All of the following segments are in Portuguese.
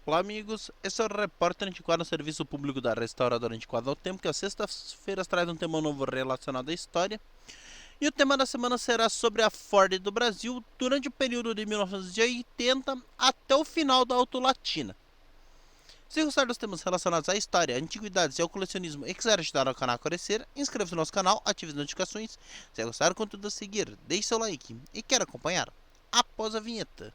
Olá amigos, esse é o Repórter Antiquário no Serviço Público da Restauradora Antiquada ao Tempo, que às sextas-feiras traz um tema novo relacionado à história. E o tema da semana será sobre a Ford do Brasil durante o período de 1980 até o final da Autolatina. Se gostar dos temas relacionados à história, antiguidades e ao colecionismo e quiser ajudar o canal a crescer, inscreva-se no nosso canal, ative as notificações. Se gostar do conteúdo a seguir, deixe seu like e quer acompanhar após a vinheta.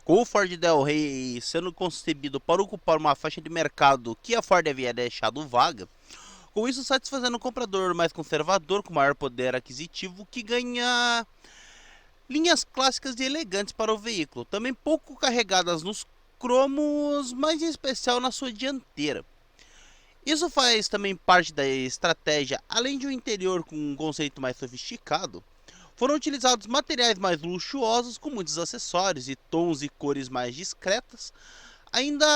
Com o Ford Del Rey sendo concebido para ocupar uma faixa de mercado que a Ford havia deixado vaga, com isso satisfazendo o comprador mais conservador com maior poder aquisitivo que ganha linhas clássicas e elegantes para o veículo, também pouco carregadas nos cromos, mas em especial na sua dianteira. Isso faz também parte da estratégia, além de um interior com um conceito mais sofisticado. Foram utilizados materiais mais luxuosos, com muitos acessórios e tons e cores mais discretas, ainda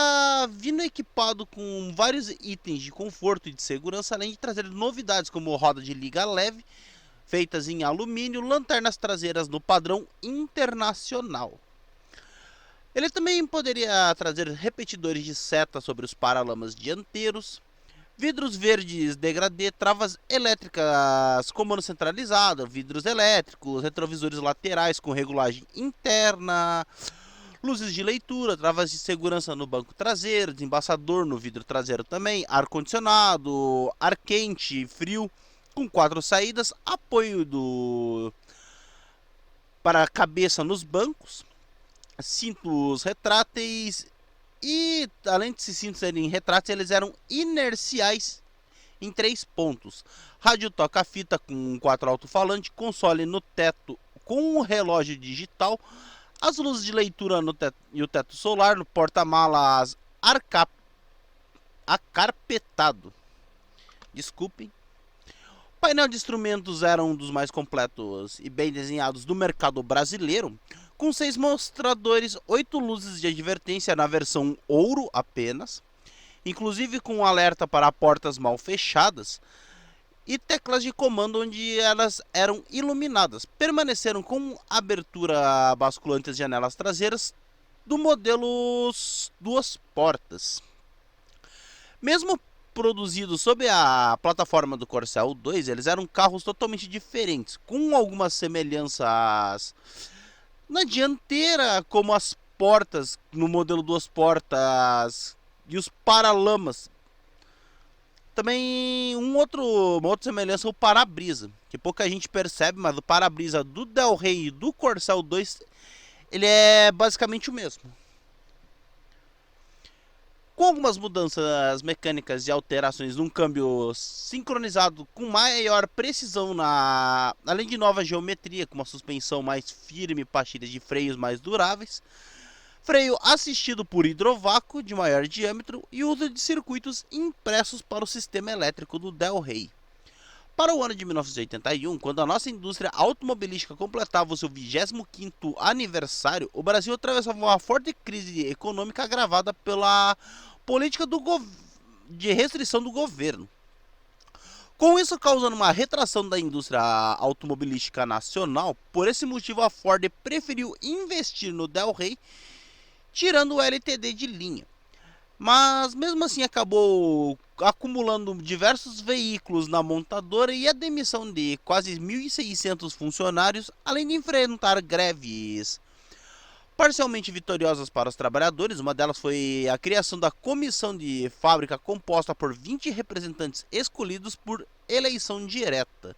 vindo equipado com vários itens de conforto e de segurança, além de trazer novidades como roda de liga leve, feitas em alumínio, lanternas traseiras no padrão internacional. Ele também poderia trazer repetidores de seta sobre os paralamas dianteiros, vidros verdes degradê, travas elétricas, comando centralizado, vidros elétricos, retrovisores laterais com regulagem interna, luzes de leitura, travas de segurança no banco traseiro, desembaçador no vidro traseiro também, ar-condicionado, ar quente, frio, com 4 saídas, apoio para a cabeça nos bancos, cintos retráteis. E além de esses cintos serem retráteis, eles eram inerciais em 3 pontos. Rádio toca-fita com 4 alto-falantes, console no teto com um relógio digital, as luzes de leitura no teto e o teto solar, no porta-malas acarpetado. Desculpem. O painel de instrumentos era um dos mais completos e bem desenhados do mercado brasileiro, com 6 mostradores, 8 luzes de advertência na versão ouro apenas, inclusive com um alerta para portas mal fechadas, e teclas de comando onde elas eram iluminadas. Permaneceram com abertura basculante as janelas traseiras do modelo 2 portas. Mesmo produzidos sob a plataforma do Corcel 2, eles eram carros totalmente diferentes, com algumas semelhanças na dianteira, como as portas no modelo 2 portas e os paralamas. Também uma outra semelhança é o para-brisa, que pouca gente percebe, mas o para-brisa do Del Rey e do Corcel 2 ele é basicamente o mesmo. Com algumas mudanças mecânicas e alterações num câmbio sincronizado com maior precisão, além de nova geometria, com uma suspensão mais firme, pastilhas de freios mais duráveis, freio assistido por hidrovácuo de maior diâmetro e uso de circuitos impressos para o sistema elétrico do Del Rey. Para o ano de 1981, quando a nossa indústria automobilística completava o seu 25º aniversário, o Brasil atravessava uma forte crise econômica agravada pela política de restrição do governo. Com isso causando uma retração da indústria automobilística nacional, por esse motivo a Ford preferiu investir no Del Rey, tirando o LTD de linha. Mas mesmo assim acabou acumulando diversos veículos na montadora e a demissão de quase 1.600 funcionários, além de enfrentar greves parcialmente vitoriosas para os trabalhadores. Uma delas foi a criação da comissão de fábrica, composta por 20 representantes escolhidos por eleição direta.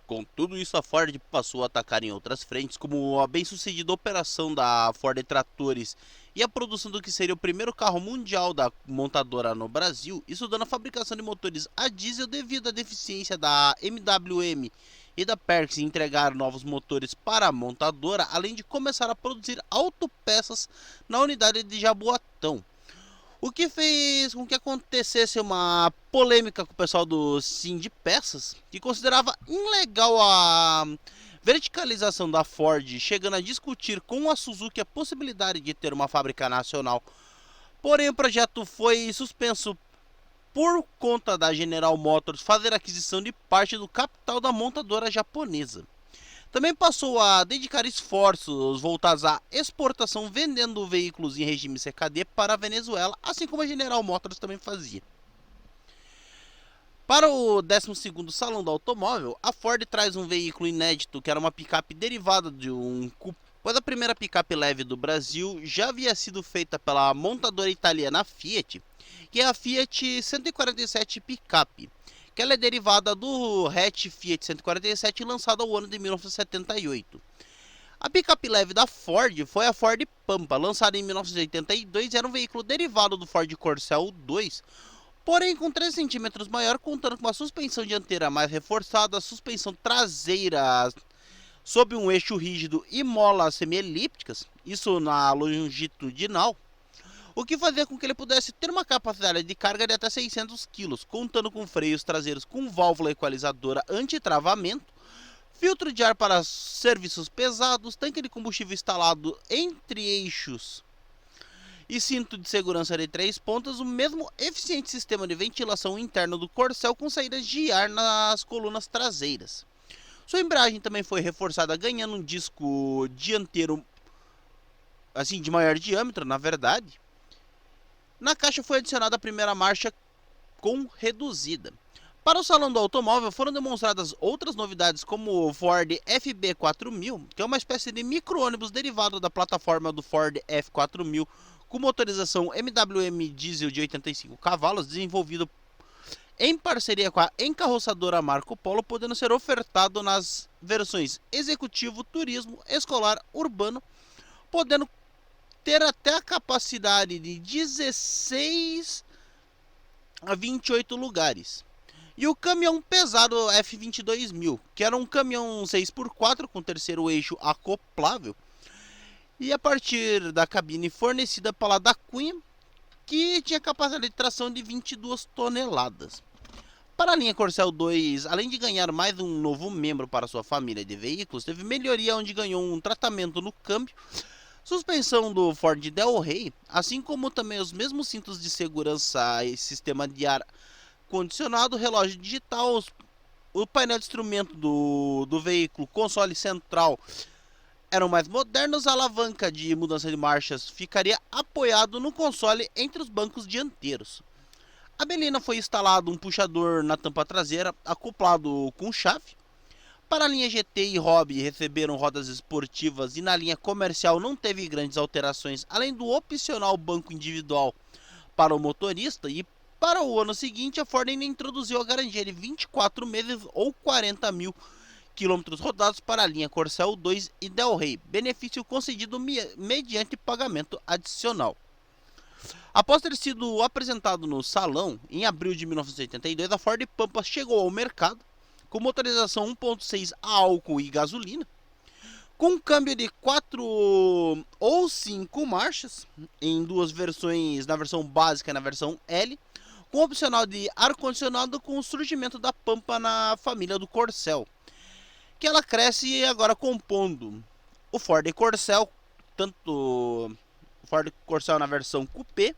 Com tudo isso, a Ford passou a atacar em outras frentes, como a bem-sucedida operação da Ford Tratores e a produção do que seria o primeiro carro mundial da montadora no Brasil, isso dando a fabricação de motores a diesel devido à deficiência da MWM e da Perkins em entregar novos motores para a montadora, além de começar a produzir autopeças na unidade de Jaboatão. O que fez com que acontecesse uma polêmica com o pessoal do Sim de Peças, que considerava ilegal a verticalização da Ford, chegando a discutir com a Suzuki a possibilidade de ter uma fábrica nacional Porém, o projeto foi suspenso por conta da General Motors fazer aquisição de parte do capital da montadora japonesa. Também passou a dedicar esforços voltados à exportação, vendendo veículos em regime CKD para a Venezuela, assim como a General Motors também fazia. Para o 12º Salão do Automóvel, a Ford traz um veículo inédito, que era uma picape derivada de um coupé, pois a primeira picape leve do Brasil já havia sido feita pela montadora italiana Fiat, que é a Fiat 147 Picape, que ela é derivada do hatch Fiat 147 lançado ao ano de 1978. A picape leve da Ford foi a Ford Pampa, lançada em 1982, e era um veículo derivado do Ford Corcel 2, porém com 3 centímetros maior, contando com uma suspensão dianteira mais reforçada, suspensão traseira sob um eixo rígido e molas semielípticas, isso na longitudinal, o que fazia com que ele pudesse ter uma capacidade de carga de até 600 kg, contando com freios traseiros com válvula equalizadora anti-travamento, filtro de ar para serviços pesados, tanque de combustível instalado entre eixos e cinto de segurança de 3 pontas, o mesmo eficiente sistema de ventilação interno do Corcel com saídas de ar nas colunas traseiras. Sua embreagem também foi reforçada, ganhando um disco dianteiro assim de maior diâmetro, na verdade. Na caixa foi adicionada a primeira marcha com reduzida. Para o Salão do Automóvel foram demonstradas outras novidades, como o Ford FB4000, que é uma espécie de micro-ônibus derivado da plataforma do Ford F4000, com motorização MWM diesel de 85 cavalos, desenvolvido em parceria com a encarroçadora Marco Polo, podendo ser ofertado nas versões executivo, turismo, escolar, urbano, podendo ter até a capacidade de 16 a 28 lugares. E o caminhão pesado F22000, que era um caminhão 6x4 com terceiro eixo acoplável, e a partir da cabine fornecida pela da Cunha, que tinha capacidade de tração de 22 toneladas. Para a linha Corcel 2, além de ganhar mais um novo membro para sua família de veículos, teve melhoria onde ganhou um tratamento no câmbio, suspensão do Ford Del Rey, assim como também os mesmos cintos de segurança e sistema de ar condicionado, relógio digital, o painel de instrumento do veículo, console central eram mais modernos, a alavanca de mudança de marchas ficaria apoiado no console entre os bancos dianteiros. A Belina foi instalado um puxador na tampa traseira, acoplado com chave. Para a linha GT e Hobby receberam rodas esportivas e na linha comercial não teve grandes alterações, além do opcional banco individual para o motorista. E para o ano seguinte a Ford ainda introduziu a garantia de 24 meses ou 40 mil quilômetros rodados para a linha Corcel 2 e Del Rey, benefício concedido mediante pagamento adicional. Após ter sido apresentado no salão em abril de 1982, a Ford Pampa chegou ao mercado com motorização 1.6 a álcool e gasolina, com um câmbio de 4 ou 5 marchas em duas versões, na versão básica e na versão L, com opcional de ar-condicionado, com o surgimento da Pampa na família do Corcel, que ela cresce agora compondo o Ford Corcel, tanto o Ford Corcel na versão Coupé,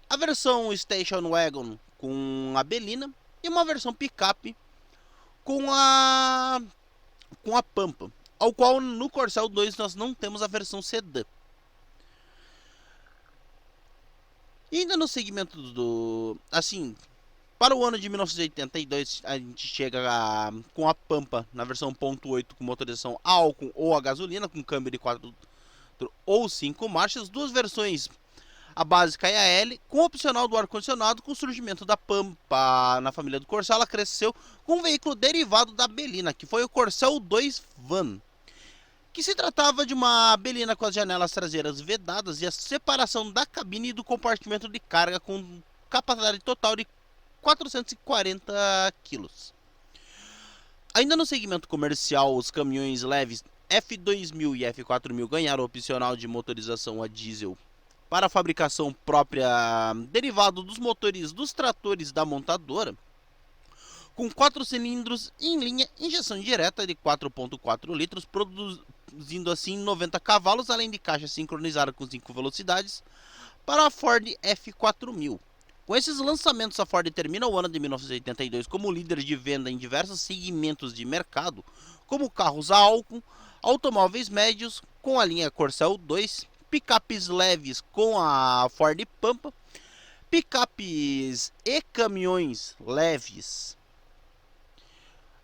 a versão Station Wagon com a Belina e uma versão picape com a Pampa, ao qual no Corcel 2 nós não temos a versão sedã. E ainda no segmento do... assim, para o ano de 1982 a gente chega com a Pampa na versão 1.8 com motorização a álcool ou a gasolina, com câmbio de 4 ou 5 marchas, duas versões, a básica e a L, com o opcional do ar-condicionado. Com o surgimento da Pampa na família do Corcel, ela cresceu com um veículo derivado da Belina, que foi o Corcel 2 Van, que se tratava de uma Belina com as janelas traseiras vedadas e a separação da cabine e do compartimento de carga, com capacidade total de 440 kg. Ainda no segmento comercial, os caminhões leves F2000 e F4000 ganharam opcional de motorização a diesel para a fabricação própria, derivado dos motores dos tratores da montadora, com 4 cilindros em linha, injeção direta de 4.4 litros, produzindo assim 90 cavalos, além de caixa sincronizada com 5 velocidades, para a Ford F4000. Com esses lançamentos, a Ford termina o ano de 1982 como líder de venda em diversos segmentos de mercado, como carros a álcool, automóveis médios com a linha Corcel 2, picapes leves com a Ford Pampa, picapes e caminhões leves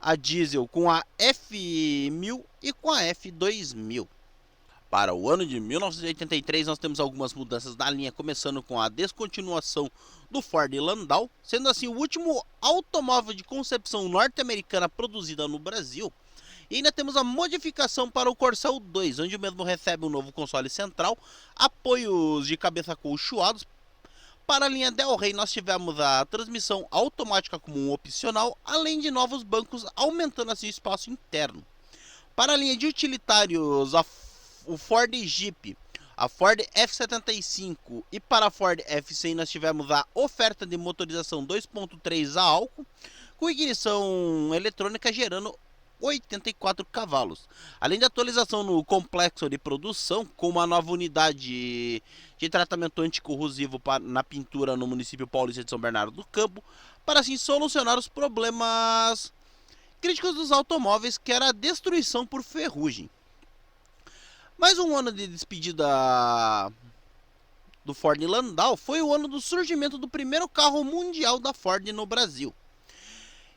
a diesel com a F1000 e com a F2000. Para o ano de 1983, nós temos algumas mudanças na linha, começando com a descontinuação do Ford Landau, sendo assim o último automóvel de concepção norte-americana produzida no Brasil. E ainda temos a modificação para o Corcel 2, onde o mesmo recebe um novo console central, apoios de cabeça acolchoados. Para a linha Del Rey, nós tivemos a transmissão automática como um opcional, além de novos bancos, aumentando assim o espaço interno. Para a linha de utilitários, o Ford Jeep, a Ford F75 e para a Ford F100 nós tivemos a oferta de motorização 2.3 a álcool, com ignição eletrônica gerando 84 cavalos. Além da atualização no complexo de produção, com uma nova unidade de tratamento anticorrosivo na pintura no município paulista de São Bernardo do Campo, para assim solucionar os problemas críticos dos automóveis, que era a destruição por ferrugem. Mais um ano de despedida do Ford Landau foi o ano do surgimento do primeiro carro mundial da Ford no Brasil.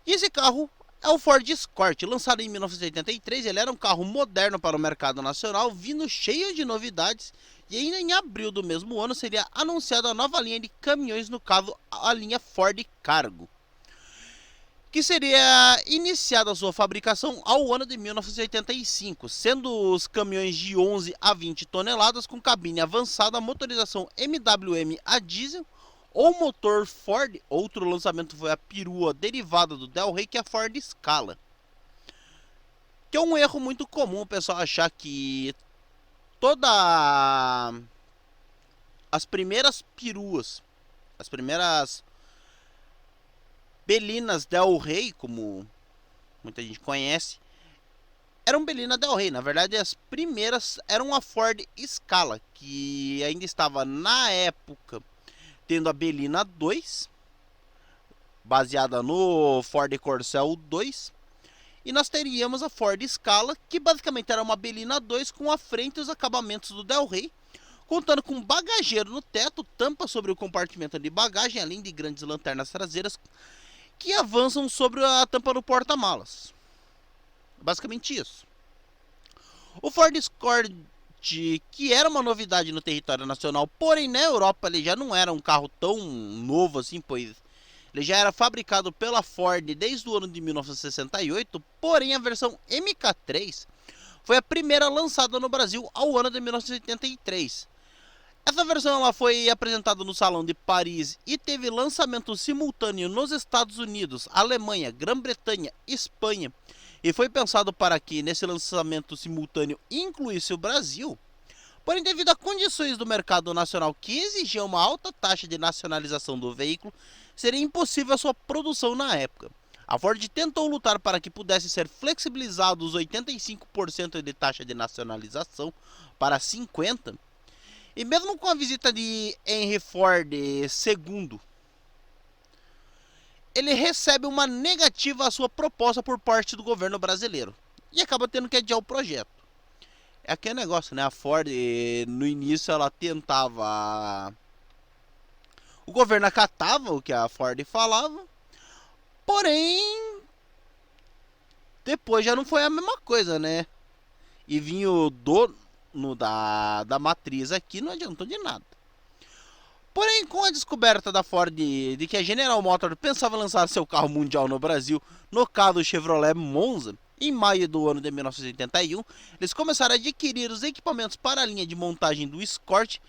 E esse carro é o Ford Escort, lançado em 1983. Ele era um carro moderno para o mercado nacional, vindo cheio de novidades, e ainda em abril do mesmo ano seria anunciada a nova linha de caminhões, no caso a linha Ford Cargo, que seria iniciada a sua fabricação ao ano de 1985, sendo os caminhões de 11 a 20 toneladas com cabine avançada, motorização MWM a diesel ou motor Ford. Outro lançamento foi a perua derivada do Del Rey, que é a Ford Scala. Que é um erro muito comum o pessoal achar que as primeiras peruas, as primeiras Belinas Del Rey, como muita gente conhece, eram Belina Del Rey. Na verdade, as primeiras eram a Ford Scala, que ainda estava na época tendo a Belina 2, baseada no Ford Corcel 2, e nós teríamos a Ford Scala, que basicamente era uma Belina 2 com a frente e os acabamentos do Del Rey, contando com bagageiro no teto, tampa sobre o compartimento de bagagem, além de grandes lanternas traseiras que avançam sobre a tampa do porta-malas. Basicamente isso. O Ford Escort, que era uma novidade no território nacional, porém na Europa ele já não era um carro tão novo assim, pois ele já era fabricado pela Ford desde o ano de 1968, porém a versão MK3 foi a primeira lançada no Brasil ao ano de 1983. Essa versão ela foi apresentada no Salão de Paris e teve lançamento simultâneo nos Estados Unidos, Alemanha, Grã-Bretanha, Espanha, e foi pensado para que nesse lançamento simultâneo incluísse o Brasil. Porém, devido a condições do mercado nacional que exigiam uma alta taxa de nacionalização do veículo, seria impossível a sua produção na época. A Ford tentou lutar para que pudesse ser flexibilizado os 85% de taxa de nacionalização para 50%, e mesmo com a visita de Henry Ford II, ele recebe uma negativa à sua proposta por parte do governo brasileiro e acaba tendo que adiar o projeto. É aquele negócio, né? A Ford, no início, ela tentava... O governo acatava o que a Ford falava, porém, depois já não foi a mesma coisa, né? E vinha o dono da matriz aqui, não adiantou de nada. Porém, com a descoberta da Ford de que a General Motors pensava lançar seu carro mundial no Brasil, no caso o Chevrolet Monza, em maio do ano de 1981, eles começaram a adquirir os equipamentos para a linha de montagem do Escort,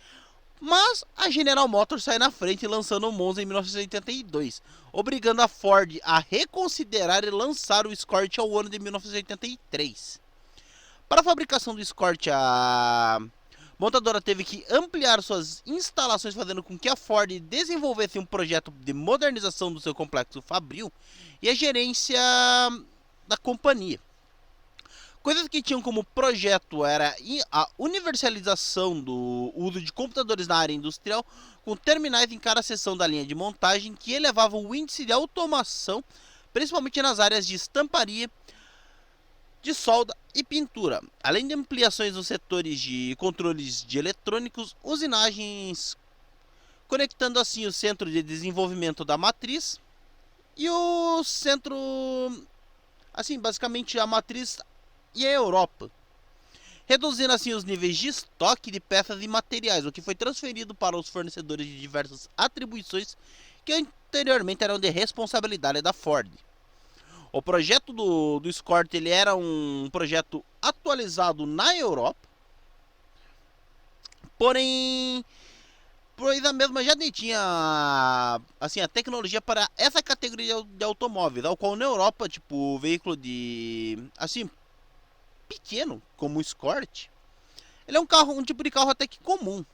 mas a General Motors sai na frente lançando o Monza em 1982, obrigando a Ford a reconsiderar e lançar o Escort ao ano de 1983. Para a fabricação do Escort, a montadora teve que ampliar suas instalações, fazendo com que a Ford desenvolvesse um projeto de modernização do seu complexo fabril e a gerência da companhia. Coisas que tinham como projeto era a universalização do uso de computadores na área industrial, com terminais em cada seção da linha de montagem, que elevava o índice de automação, principalmente nas áreas de estamparia, de solda e pintura, além de ampliações nos setores de controles de eletrônicos, usinagens, conectando assim o centro de desenvolvimento da matriz e o centro, assim, basicamente a matriz e a Europa, reduzindo assim os níveis de estoque de peças e materiais, o que foi transferido para os fornecedores de diversas atribuições que anteriormente eram de responsabilidade da Ford. O projeto do Escort ele era um projeto atualizado na Europa, porém, pois a mesma já tinha assim, a tecnologia para essa categoria de automóveis, ao qual na Europa, tipo, o veículo de assim pequeno, como o Escort, ele é um tipo de carro até que comum.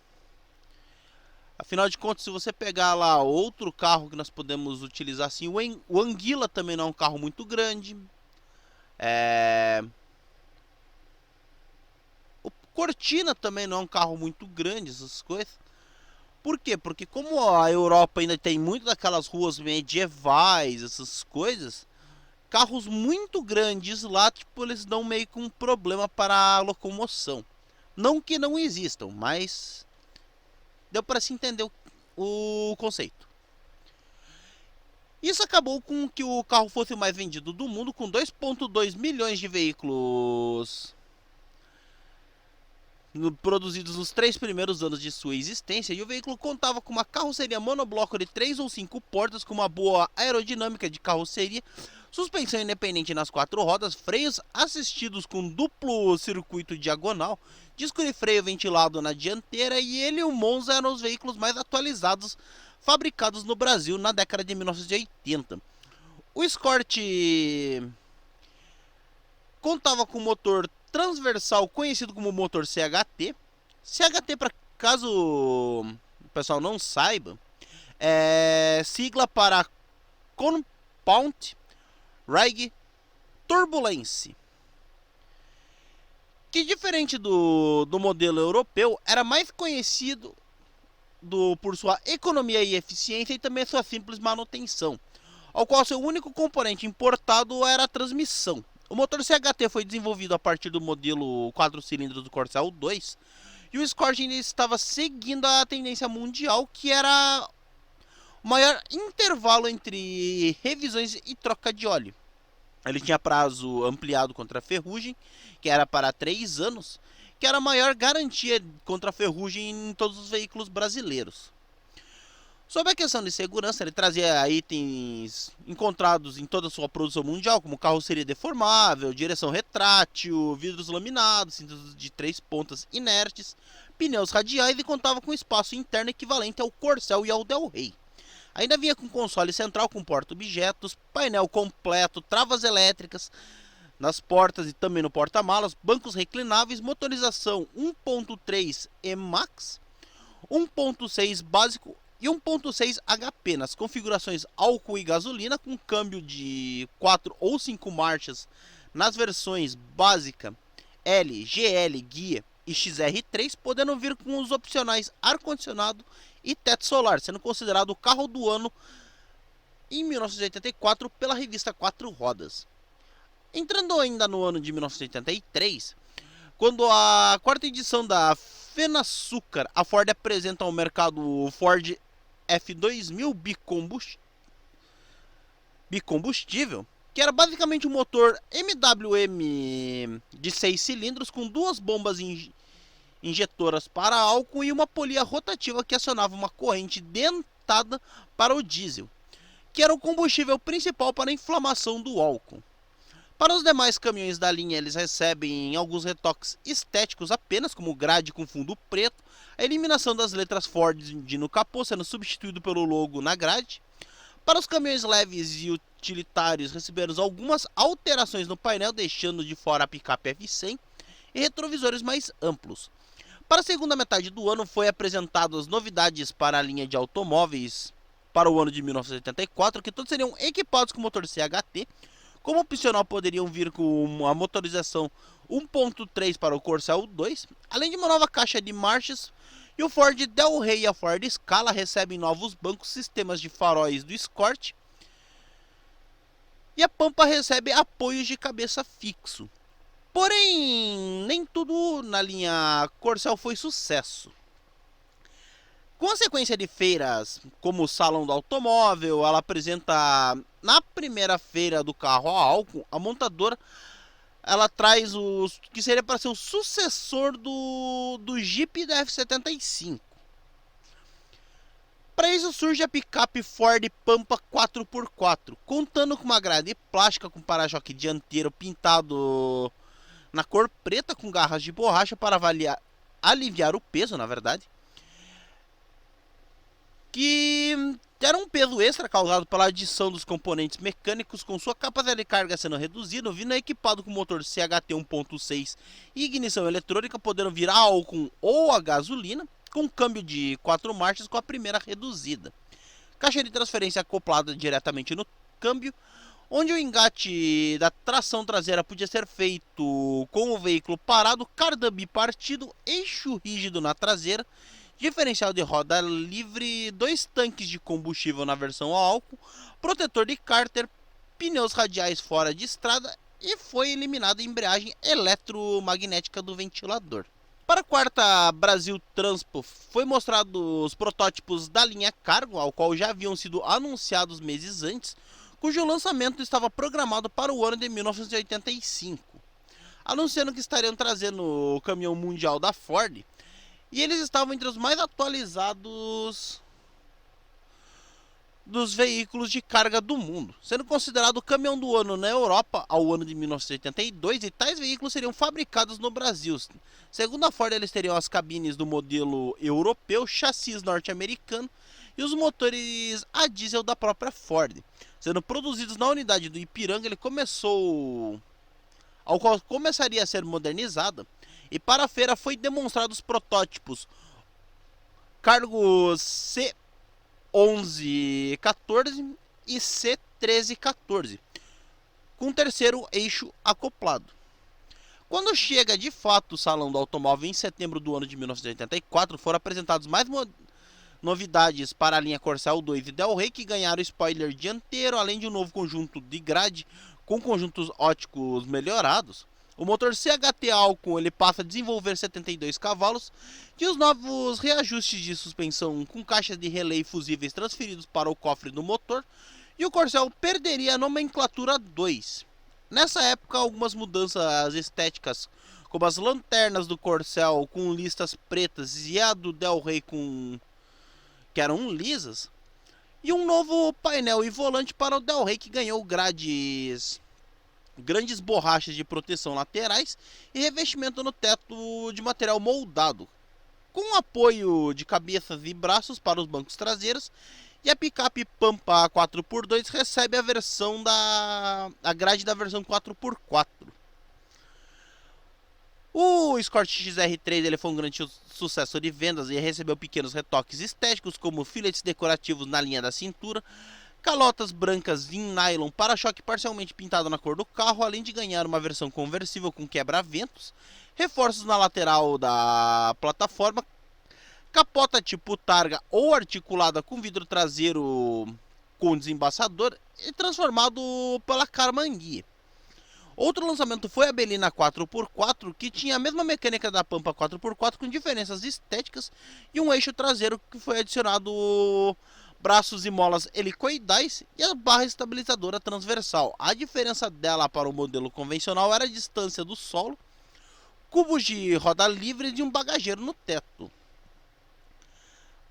Afinal de contas, se você pegar lá outro carro que nós podemos utilizar assim, o Anguilla também não é um carro muito grande. O Cortina também não é um carro muito grande, essas coisas. Por quê? Porque como a Europa ainda tem muito daquelas ruas medievais, essas coisas, carros muito grandes lá, tipo, eles dão meio que um problema para a locomoção. Não que não existam, mas deu para se entender o conceito. Isso acabou com que o carro fosse o mais vendido do mundo, com 2,2 milhões de veículos produzidos nos 3 primeiros anos de sua existência, e o veículo contava com uma carroceria monobloco de 3 ou 5 portas, com uma boa aerodinâmica de carroceria, suspensão independente nas 4 rodas, freios assistidos com duplo circuito diagonal, disco de freio ventilado na dianteira, e ele e o Monza eram os veículos mais atualizados fabricados no Brasil na década de 1980. O Escort contava com motor transversal conhecido como motor CHT. CHT, para caso o pessoal não saiba, é sigla para Compound Rail Turbulence, que diferente do modelo europeu, era mais conhecido por sua economia e eficiência e também sua simples manutenção, ao qual seu único componente importado era a transmissão. O motor CHT foi desenvolvido a partir do modelo 4 cilindros do Corcel 2, e o Escort estava seguindo a tendência mundial, que era o maior intervalo entre revisões e troca de óleo. Ele tinha prazo ampliado contra a ferrugem, que era para 3 anos, que era a maior garantia contra a ferrugem em todos os veículos brasileiros. Sobre a questão de segurança, ele trazia itens encontrados em toda a sua produção mundial, como carroceria deformável, direção retrátil, vidros laminados, cintos de 3 pontas inertes, pneus radiais, e contava com espaço interno equivalente ao Corcel e ao Del Rey. Ainda vinha com console central com porta-objetos, painel completo, travas elétricas nas portas e também no porta-malas, bancos reclináveis, motorização 1.3 E-Max, 1.6 básico e 1.6 HP nas configurações álcool e gasolina, com câmbio de 4 ou 5 marchas nas versões básica, L, GL, Guia e XR3, podendo vir com os opcionais ar-condicionado e teto solar, sendo considerado o carro do ano em 1984 pela revista 4 Rodas. Entrando ainda no ano de 1983, quando a quarta edição da Fenasucar, a Ford apresenta ao mercado o Ford F2000 bicombustível, que era basicamente um motor MWM de 6 cilindros com 2 bombas injetoras para álcool e uma polia rotativa que acionava uma corrente dentada para o diesel, que era o combustível principal para a inflamação do álcool. Para os demais caminhões da linha, eles recebem alguns retoques estéticos apenas, como grade com fundo preto, a eliminação das letras Ford no capô, sendo substituído pelo logo na grade. Para os caminhões leves e utilitários, receberam algumas alterações no painel, deixando de fora a picape F100 e retrovisores mais amplos. Para a segunda metade do ano, foi apresentadas novidades para a linha de automóveis para o ano de 1984, que todos seriam equipados com motor CHT, Como opcional poderiam vir com a motorização 1.3 para o Corcel 2, além de uma nova caixa de marchas, e o Ford Del Rey e a Ford Scala recebem novos bancos, sistemas de faróis do Escort, e a Pampa recebe apoios de cabeça fixo. Porém, nem tudo na linha Corcel foi sucesso. Com a sequência de feiras, como o Salão do Automóvel, ela apresenta na primeira feira do carro a álcool, a montadora ela traz o que seria para ser o sucessor do Jeep da F75. Para isso surge a picape Ford Pampa 4x4, contando com uma grade plástica com para-choque dianteiro pintado na cor preta com garras de borracha para aliviar o peso, na verdade. Que era um peso extra causado pela adição dos componentes mecânicos, com sua capacidade de carga sendo reduzida, vindo equipado com motor CHT 1.6 e ignição eletrônica, podendo vir a álcool ou a gasolina, com câmbio de 4 marchas com a primeira reduzida. Caixa de transferência acoplada diretamente no câmbio, onde o engate da tração traseira podia ser feito com o veículo parado, cardan bipartido, eixo rígido na traseira, diferencial de roda livre, 2 tanques de combustível na versão a álcool, protetor de cárter, pneus radiais fora de estrada e foi eliminada a embreagem eletromagnética do ventilador. Para a quarta Brasil Transpo foi mostrado os protótipos da linha Cargo, ao qual já haviam sido anunciados meses antes, cujo lançamento estava programado para o ano de 1985, anunciando que estariam trazendo o caminhão mundial da Ford. E eles estavam entre os mais atualizados dos veículos de carga do mundo, sendo considerado o caminhão do ano na Europa ao ano de 1982, e tais veículos seriam fabricados no Brasil. Segundo a Ford, eles teriam as cabines do modelo europeu, chassis norte-americano e os motores a diesel da própria Ford, sendo produzidos na unidade do Ipiranga. Ao qual começaria a ser modernizada. E para a feira foi demonstrado os protótipos Cargo C1114 e C1314, com terceiro eixo acoplado. Quando chega de fato o Salão do Automóvel em setembro do ano de 1984, foram apresentados mais novidades para a linha Corcel 2 e Del Rey, que ganharam spoiler dianteiro, além de um novo conjunto de grade com conjuntos óticos melhorados. O motor CHT álcool ele passa a desenvolver 72 cavalos e os novos reajustes de suspensão com caixas de relé fusíveis transferidos para o cofre do motor, e o Corcel perderia a nomenclatura 2. Nessa época, algumas mudanças estéticas, como as lanternas do Corcel com listas pretas e a do Del Rey que eram lisas, e um novo painel e volante para o Del Rey, que ganhou grandes borrachas de proteção laterais e revestimento no teto de material moldado, com apoio de cabeças e braços para os bancos traseiros. E a picape Pampa 4x2 recebe a grade da versão 4x4. O Escort XR3 ele foi um grande sucesso de vendas e recebeu pequenos retoques estéticos, como filetes decorativos na linha da cintura, calotas brancas em nylon, para-choque parcialmente pintado na cor do carro, além de ganhar uma versão conversível com quebra-ventos, reforços na lateral da plataforma, capota tipo targa ou articulada com vidro traseiro com desembaçador e transformado pela Carmanguia. Outro lançamento foi a Belina 4x4, que tinha a mesma mecânica da Pampa 4x4 com diferenças estéticas e um eixo traseiro que foi adicionado braços e molas helicoidais e a barra estabilizadora transversal. A diferença dela para o modelo convencional era a distância do solo, cubos de roda livre e de um bagageiro no teto.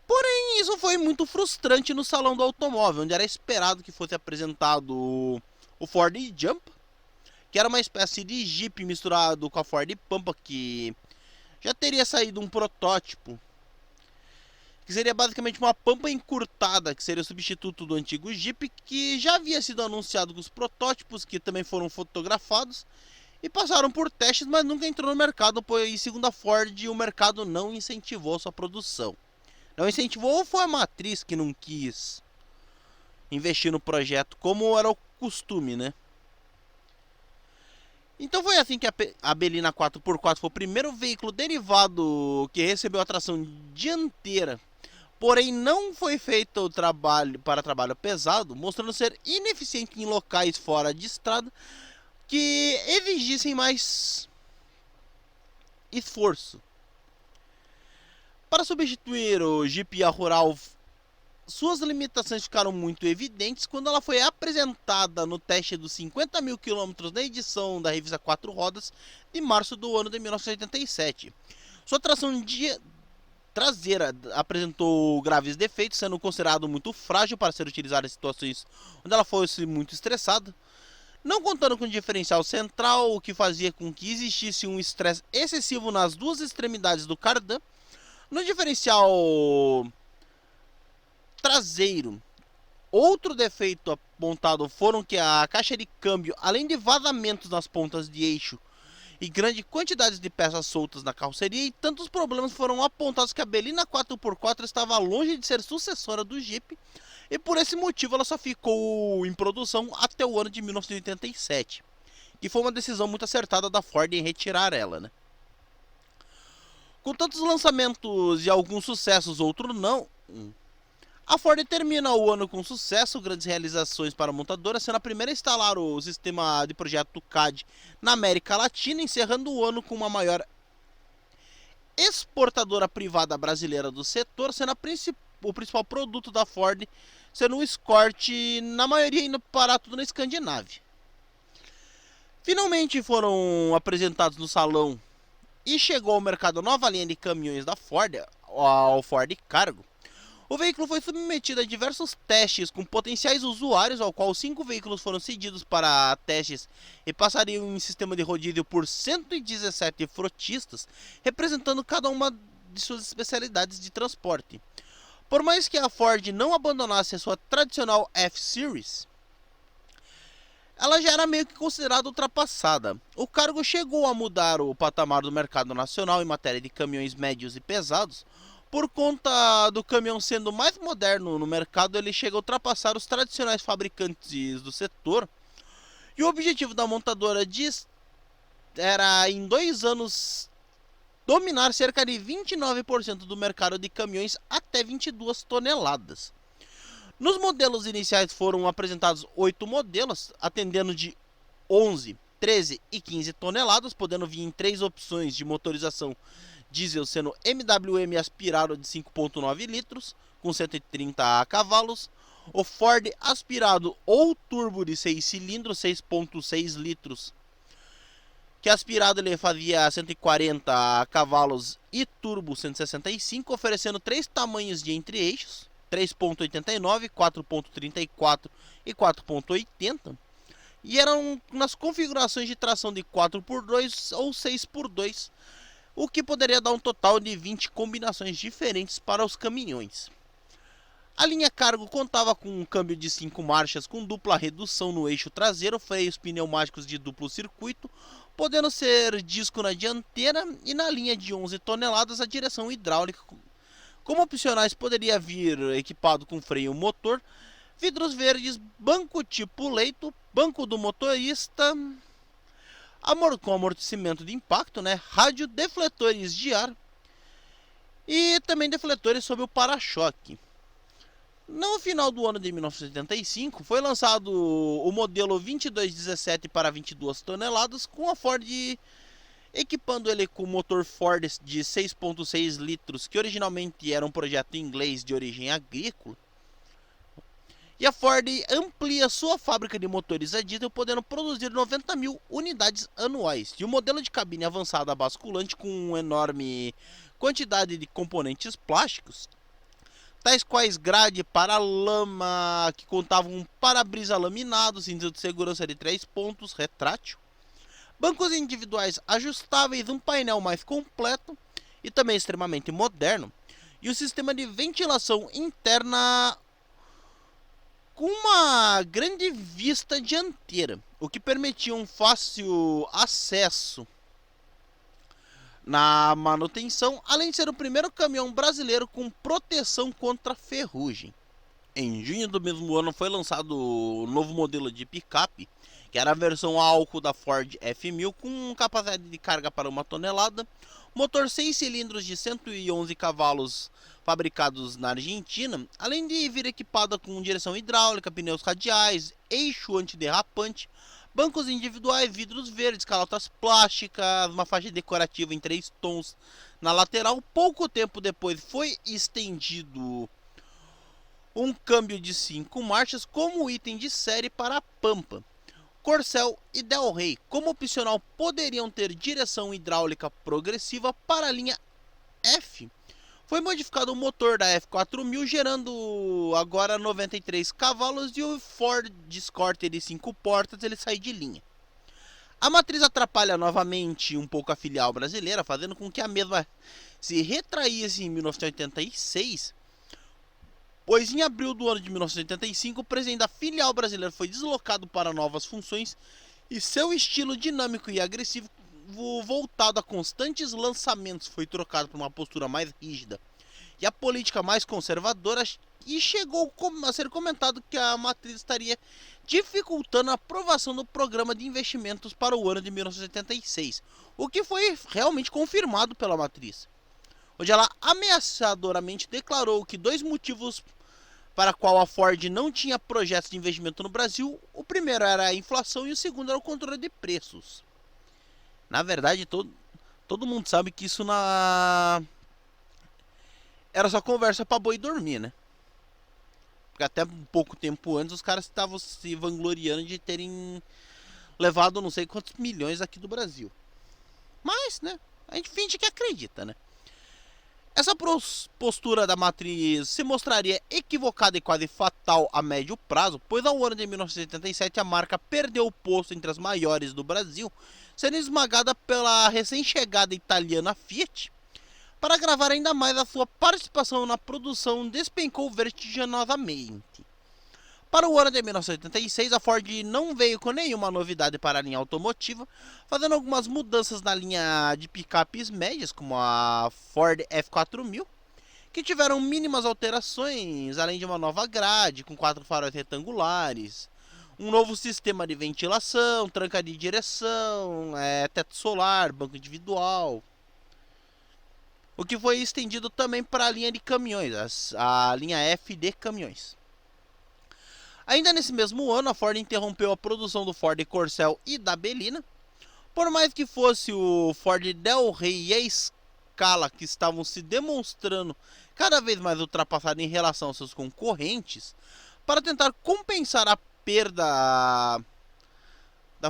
Porém, isso foi muito frustrante no Salão do Automóvel, onde era esperado que fosse apresentado o Ford Jump, que era uma espécie de Jeep misturado com a Ford Pampa, que já teria saído um protótipo, que seria basicamente uma Pampa encurtada, que seria o substituto do antigo Jeep, que já havia sido anunciado com os protótipos, que também foram fotografados e passaram por testes, mas nunca entrou no mercado, pois, segundo a Ford, o mercado não incentivou sua produção. Não incentivou, ou foi a matriz que não quis investir no projeto, como era o costume, né? Então foi assim que a Belina 4x4 foi o primeiro veículo derivado que recebeu a tração dianteira, porém não foi feito para trabalho pesado, mostrando ser ineficiente em locais fora de estrada que exigissem mais esforço. Para substituir o Jeep Rural, suas limitações ficaram muito evidentes quando ela foi apresentada no teste dos 50 mil quilômetros na edição da revista 4 Rodas de março do ano de 1987. Sua tração traseira apresentou graves defeitos, sendo considerado muito frágil para ser utilizada em situações onde ela fosse muito estressada, não contando com diferencial central, o que fazia com que existisse um estresse excessivo nas duas extremidades do cardan. No diferencial traseiro, outro defeito apontado foram que a caixa de câmbio, além de vazamentos nas pontas de eixo e grande quantidade de peças soltas na carroceria, e tantos problemas foram apontados que a Belina 4x4 estava longe de ser sucessora do Jeep, e por esse motivo ela só ficou em produção até o ano de 1987, que foi uma decisão muito acertada da Ford em retirar ela, né? Com tantos lançamentos e alguns sucessos, outros não, a Ford termina o ano com sucesso, grandes realizações para a montadora, sendo a primeira a instalar o sistema de projeto CAD na América Latina, encerrando o ano com uma maior exportadora privada brasileira do setor, sendo o principal produto da Ford sendo um Escort, na maioria indo parar tudo na Escandinávia. Finalmente foram apresentados no salão e chegou ao mercado a nova linha de caminhões da Ford, o Ford Cargo. O veículo foi submetido a diversos testes com potenciais usuários, ao qual 5 veículos foram cedidos para testes e passariam em sistema de rodízio por 117 frotistas, representando cada uma de suas especialidades de transporte. Por mais que a Ford não abandonasse a sua tradicional F-Series, ela já era meio que considerada ultrapassada. O Cargo chegou a mudar o patamar do mercado nacional em matéria de caminhões médios e pesados. Por conta do caminhão sendo mais moderno no mercado, ele chega a ultrapassar os tradicionais fabricantes do setor. E o objetivo da montadora era, em 2 anos, dominar cerca de 29% do mercado de caminhões até 22 toneladas. Nos modelos iniciais foram apresentados 8 modelos, atendendo de 11, 13 e 15 toneladas, podendo vir em 3 opções de motorização diesel, sendo MWM aspirado de 5.9 litros, com 130 cavalos, o Ford aspirado ou turbo de 6 cilindros, 6.6 litros, que aspirado ele fazia 140 cavalos e turbo 165, oferecendo 3 tamanhos de entre-eixos, 3.89, 4.34 e 4.80, e eram nas configurações de tração de 4x2 ou 6x2, o que poderia dar um total de 20 combinações diferentes para os caminhões. A linha Cargo contava com um câmbio de 5 marchas com dupla redução no eixo traseiro, freios pneumáticos de duplo circuito, podendo ser disco na dianteira, e na linha de 11 toneladas a direção hidráulica. Como opcionais poderia vir equipado com freio motor, vidros verdes, banco tipo leito, banco do motorista, com amortecimento de impacto, rádio, defletores de ar e também defletores sobre o para-choque. No final do ano de 1975, foi lançado o modelo 2217 para 22 toneladas, com a Ford equipando ele com motor Ford de 6.6 litros, que originalmente era um projeto inglês de origem agrícola. E a Ford amplia sua fábrica de motores a diesel, podendo produzir 90 mil unidades anuais. E o modelo de cabine avançada basculante com uma enorme quantidade de componentes plásticos, tais quais grade para lama, que contavam um para-brisa laminado, cinto de segurança de 3 pontos, retrátil, bancos individuais ajustáveis, um painel mais completo e também extremamente moderno, e o sistema de ventilação interna com uma grande vista dianteira, o que permitia um fácil acesso na manutenção, além de ser o primeiro caminhão brasileiro com proteção contra ferrugem. Em junho do mesmo ano foi lançado o novo modelo de picape, que era a versão a álcool da Ford F1000 com capacidade de carga para 1 tonelada, motor 6 cilindros de 111 cavalos fabricados na Argentina, além de vir equipada com direção hidráulica, pneus radiais, eixo antiderrapante, bancos individuais, vidros verdes, calotas plásticas, uma faixa decorativa em 3 tons na lateral. Pouco tempo depois foi estendido um câmbio de 5 marchas como item de série para a Pampa. Corcel e Del Rey, como opcional, poderiam ter direção hidráulica progressiva para a linha F. Foi modificado o motor da F4000, gerando agora 93 cavalos, e o Ford Escort de 5 portas ele sai de linha. A matriz atrapalha novamente um pouco a filial brasileira, fazendo com que a mesma se retraísse em 1986, pois em abril do ano de 1985 o presidente da filial brasileira foi deslocado para novas funções e seu estilo dinâmico e agressivo, voltado a constantes lançamentos, foi trocado por uma postura mais rígida e a política mais conservadora, e chegou a ser comentado que a matriz estaria dificultando a aprovação do programa de investimentos para o ano de 1986, o que foi realmente confirmado pela matriz, onde ela ameaçadoramente declarou que 2 motivos para qual a Ford não tinha projetos de investimento no Brasil: o primeiro era a inflação e o segundo era o controle de preços. Na verdade, todo mundo sabe que isso era só conversa para boi dormir, né? Porque até um pouco tempo antes os caras estavam se vangloriando de terem levado não sei quantos milhões aqui do Brasil. Mas, né, a gente finge que acredita, né? Essa postura da matriz se mostraria equivocada e quase fatal a médio prazo, pois ao ano de 1987 a marca perdeu o posto entre as maiores do Brasil, sendo esmagada pela recém-chegada italiana Fiat. Para agravar ainda mais, a sua participação na produção despencou vertiginosamente. Para o ano de 1986, a Ford não veio com nenhuma novidade para a linha automotiva, fazendo algumas mudanças na linha de picapes médias, como a Ford F4000, que tiveram mínimas alterações, além de uma nova grade com 4 faróis retangulares, um novo sistema de ventilação, tranca de direção, teto solar, banco individual, o que foi estendido também para a linha de caminhões, a linha F de caminhões. Ainda nesse mesmo ano, a Ford interrompeu a produção do Ford Corcel e da Belina. Por mais que fosse o Ford Del Rey e a Scala que estavam se demonstrando cada vez mais ultrapassados em relação aos seus concorrentes, para tentar compensar a perda,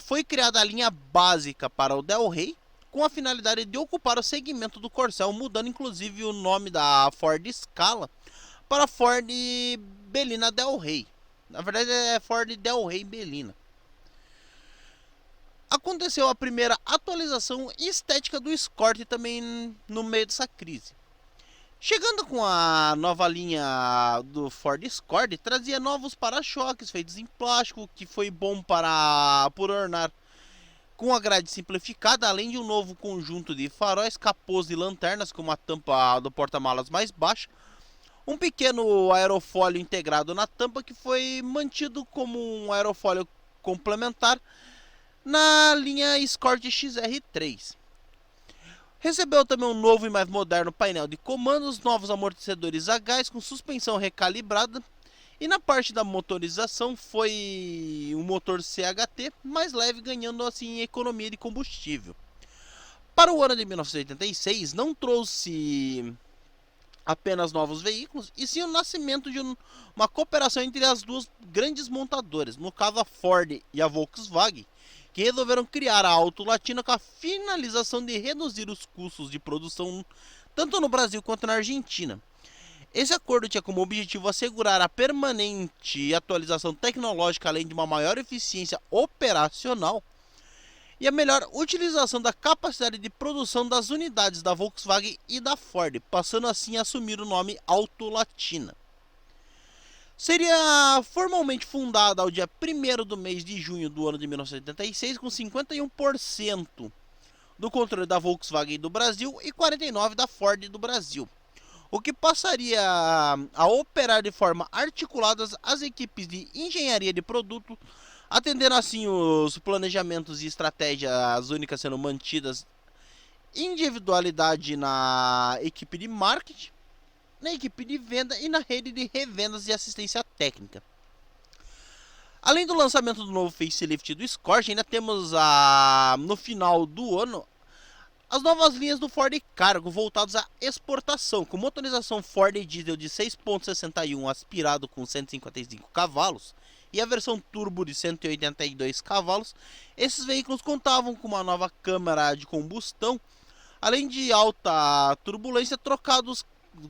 foi criada a linha básica para o Del Rey, com a finalidade de ocupar o segmento do Corcel, mudando inclusive o nome da Ford Scala para Ford Belina Del Rey. Na verdade é Ford Del Rey Belina. Aconteceu a primeira atualização estética do Escort também no meio dessa crise. Chegando com a nova linha do Ford Escort, trazia novos para-choques feitos em plástico, que foi bom por ornar com a grade simplificada, além de um novo conjunto de faróis, capôs e lanternas com uma tampa do porta-malas mais baixa, um pequeno aerofólio integrado na tampa que foi mantido como um aerofólio complementar na linha Escort XR3. Recebeu também um novo e mais moderno painel de comandos, novos amortecedores a gás com suspensão recalibrada, e na parte da motorização foi um motor CHT mais leve, ganhando assim economia de combustível. Para o ano de 1986 não trouxe apenas novos veículos, e sim o nascimento de uma cooperação entre as duas grandes montadoras, no caso a Ford e a Volkswagen, que resolveram criar a Auto Latina com a finalização de reduzir os custos de produção tanto no Brasil quanto na Argentina. Esse acordo tinha como objetivo assegurar a permanente atualização tecnológica, além de uma maior eficiência operacional e a melhor utilização da capacidade de produção das unidades da Volkswagen e da Ford, passando assim a assumir o nome Auto Latina. Seria formalmente fundada ao dia 1º do mês de junho do ano de 1986, com 51% do controle da Volkswagen do Brasil e 49% da Ford do Brasil. o que passaria a operar de forma articulada as equipes de engenharia de produto, atendendo assim os planejamentos e estratégias únicas sendo mantidas, individualidade na equipe de marketing, na equipe de venda e na rede de revendas e assistência técnica. Além do lançamento do novo facelift do Escort, ainda temos no final do ano as novas linhas do Ford Cargo voltadas à exportação, com motorização Ford Diesel de 6.61 aspirado com 155 cavalos e a versão turbo de 182 cavalos. Esses veículos contavam com uma nova câmara de combustão, além de alta turbulência, trocados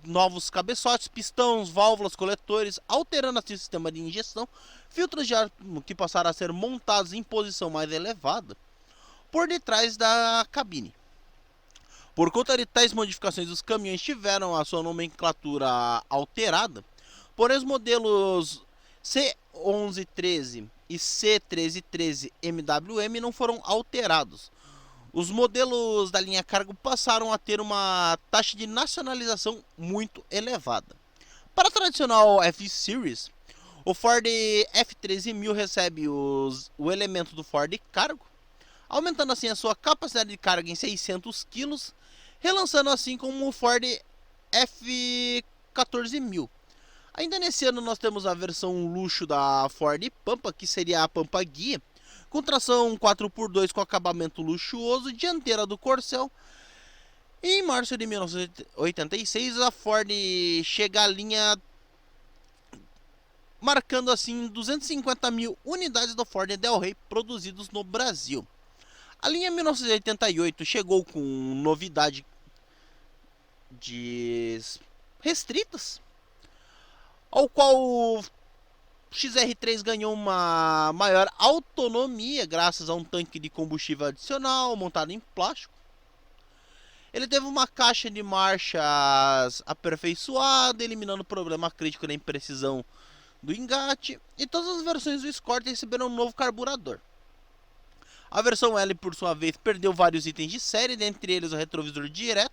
novos cabeçotes, pistões, válvulas, coletores, alterando assim o sistema de injeção, filtros de ar que passaram a ser montados em posição mais elevada por detrás da cabine. Por conta de tais modificações, os caminhões tiveram a sua nomenclatura alterada, porém os modelos C1113 e C1313 MWM não foram alterados. Os modelos da linha Cargo passaram a ter uma taxa de nacionalização muito elevada. Para a tradicional F-Series, o Ford F13000 recebe o elemento do Ford Cargo, aumentando assim a sua capacidade de carga em 600 kg, relançando assim como o Ford F14000. Ainda nesse ano nós temos a versão luxo da Ford Pampa, que seria a Pampa Guia, com tração 4x2 com acabamento luxuoso, dianteira do Corcel. E em março de 1986 a Ford chega à linha marcando assim 250 mil unidades do Ford Del Rey produzidos no Brasil. A linha 1988 chegou com novidade de restritas, ao qual o XR3 ganhou uma maior autonomia graças a um tanque de combustível adicional montado em plástico. Ele teve uma caixa de marchas aperfeiçoada, eliminando o problema crítico da imprecisão do engate, e todas as versões do Escort receberam um novo carburador. A versão L, por sua vez, perdeu vários itens de série, dentre eles o retrovisor direto,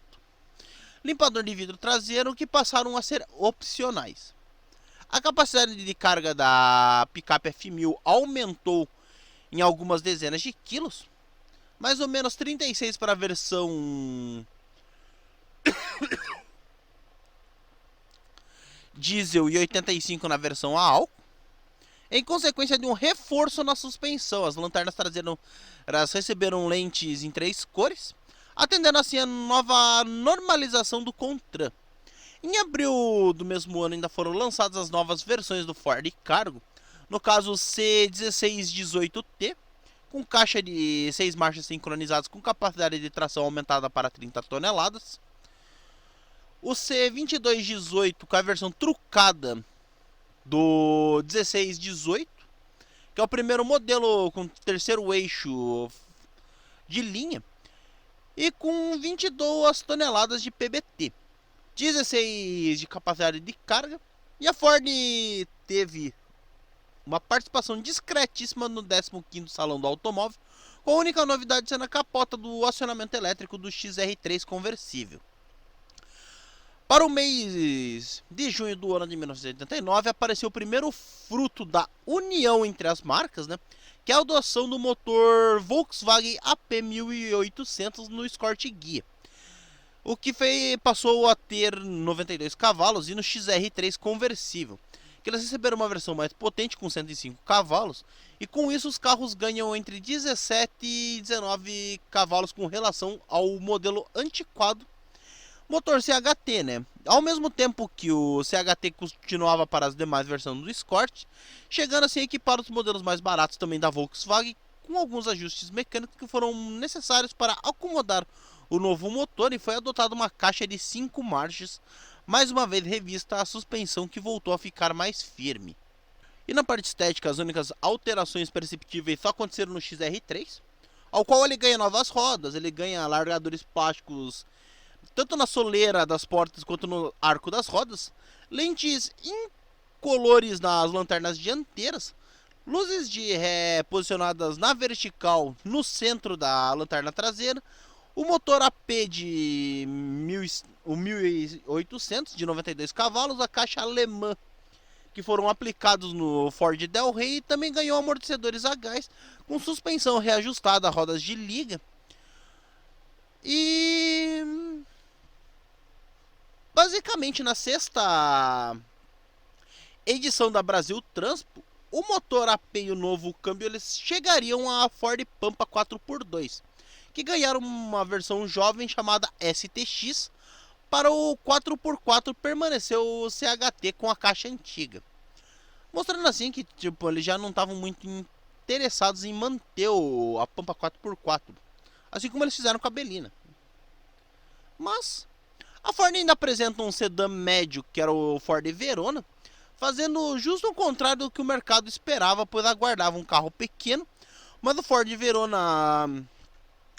limpador de vidro traseiro, que passaram a ser opcionais. A capacidade de carga da picape F1000 aumentou em algumas dezenas de quilos, mais ou menos 36 para a versão diesel e 85 na versão a álcool, em consequência de um reforço na suspensão. As lanternas traseiras receberam lentes em 3 cores, atendendo assim a nova normalização do Contran. Em abril do mesmo ano ainda foram lançadas as novas versões do Ford Cargo, no caso o C1618T, com caixa de 6 marchas sincronizadas com capacidade de tração aumentada para 30 toneladas. O C2218 com a versão trucada do 1618, que é o primeiro modelo com terceiro eixo de linha e com 22 toneladas de PBT, 16 de capacidade de carga. E a Ford teve uma participação discretíssima no 15º Salão do Automóvel, com a única novidade sendo a capota do acionamento elétrico do XR3 conversível. Para o mês de junho do ano de 1989, apareceu o primeiro fruto da união entre as marcas, que é a adoção do motor Volkswagen AP1800 no Escort Guia, o que passou a ter 92 cavalos, e no XR3 conversível, que eles receberam uma versão mais potente com 105 cavalos, e com isso os carros ganham entre 17 e 19 cavalos com relação ao modelo antiquado motor CHT, Ao mesmo tempo que o CHT continuava para as demais versões do Escort, chegando assim a equipar os modelos mais baratos também da Volkswagen, com alguns ajustes mecânicos que foram necessários para acomodar o novo motor, e foi adotada uma caixa de 5 marchas, mais uma vez revista a suspensão, que voltou a ficar mais firme. E na parte estética, as únicas alterações perceptíveis só aconteceram no XR3, ao qual ele ganha novas rodas, ele ganha largadores plásticos tanto na soleira das portas quanto no arco das rodas, lentes incolores nas lanternas dianteiras, luzes de ré posicionadas na vertical no centro da lanterna traseira, O motor AP de 1800 de 92 cavalos, a caixa alemã que foram aplicados no Ford Del Rey, e também ganhou amortecedores a gás com suspensão reajustada, rodas de liga. E basicamente na sexta edição da Brasil Transpo, o motor AP e o novo câmbio eles chegariam à Ford Pampa 4x2, que ganharam uma versão jovem chamada STX. Para o 4x4 permaneceu o CHT com a caixa antiga, mostrando assim que tipo, eles já não estavam muito interessados em manter a Pampa 4x4, assim como eles fizeram com a Belina. Mas a Ford ainda apresenta um sedã médio, que era o Ford Verona, fazendo justo o contrário do que o mercado esperava, pois aguardava um carro pequeno. Mas o Ford Verona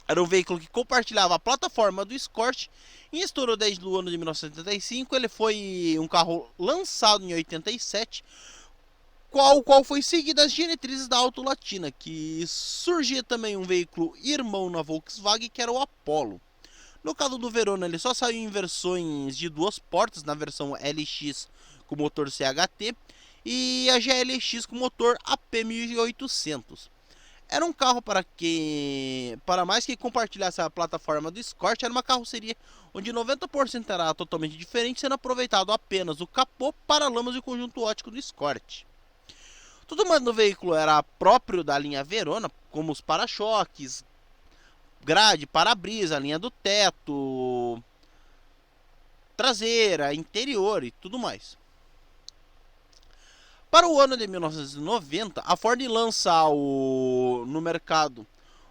era um veículo que compartilhava a plataforma do Escort e estourou desde o ano de 1975. Ele foi um carro lançado em 87, qual foi seguida as diretrizes da Auto Latina, que surgia também um veículo irmão na Volkswagen, que era o Apollo. No caso do Verona, ele só saiu em versões de duas portas, na versão LX com motor CHT e a GLX com motor AP 1800. Era um carro para mais que compartilhasse a plataforma do Escort, era uma carroceria onde 90% era totalmente diferente, sendo aproveitado apenas o capô, paralamas e o conjunto óptico do Escort. Tudo mais no veículo era próprio da linha Verona, como os para-choques, grade, para-brisa, linha do teto, traseira, interior e tudo mais. Para o ano de 1990, a Ford lança no mercado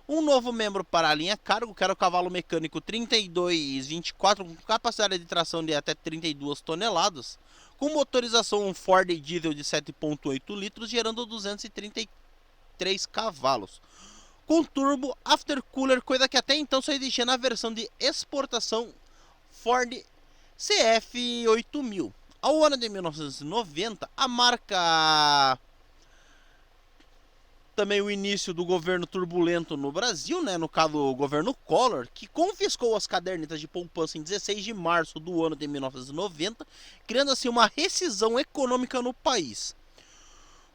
um novo membro para a linha Cargo, que era o cavalo mecânico 3224, com capacidade de tração de até 32 toneladas, com motorização Ford diesel de 7.8 litros, gerando 233 cavalos, com turbo aftercooler, coisa que até então só existia na versão de exportação Ford CF8000. Ao ano de 1990, a marca também o início do governo turbulento no Brasil, né? No caso, o governo Collor, que confiscou as cadernetas de poupança em 16 de março do ano de 1990, criando assim uma rescisão econômica no país.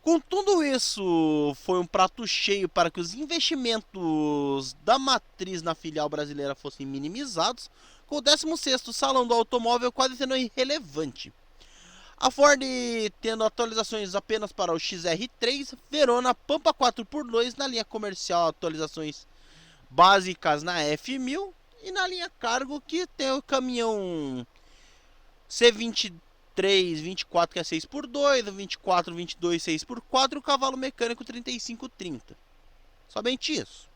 Com tudo isso, foi um prato cheio para que os investimentos da matriz na filial brasileira fossem minimizados, com o 16º Salão do Automóvel quase sendo irrelevante. A Ford tendo atualizações apenas para o XR3, Verona, Pampa 4x2 na linha comercial, atualizações básicas na F1000 e na linha Cargo, que tem o caminhão C23, 24 que é 6x2, o 24, 22, 6x4 e o cavalo mecânico 3530. Somente isso.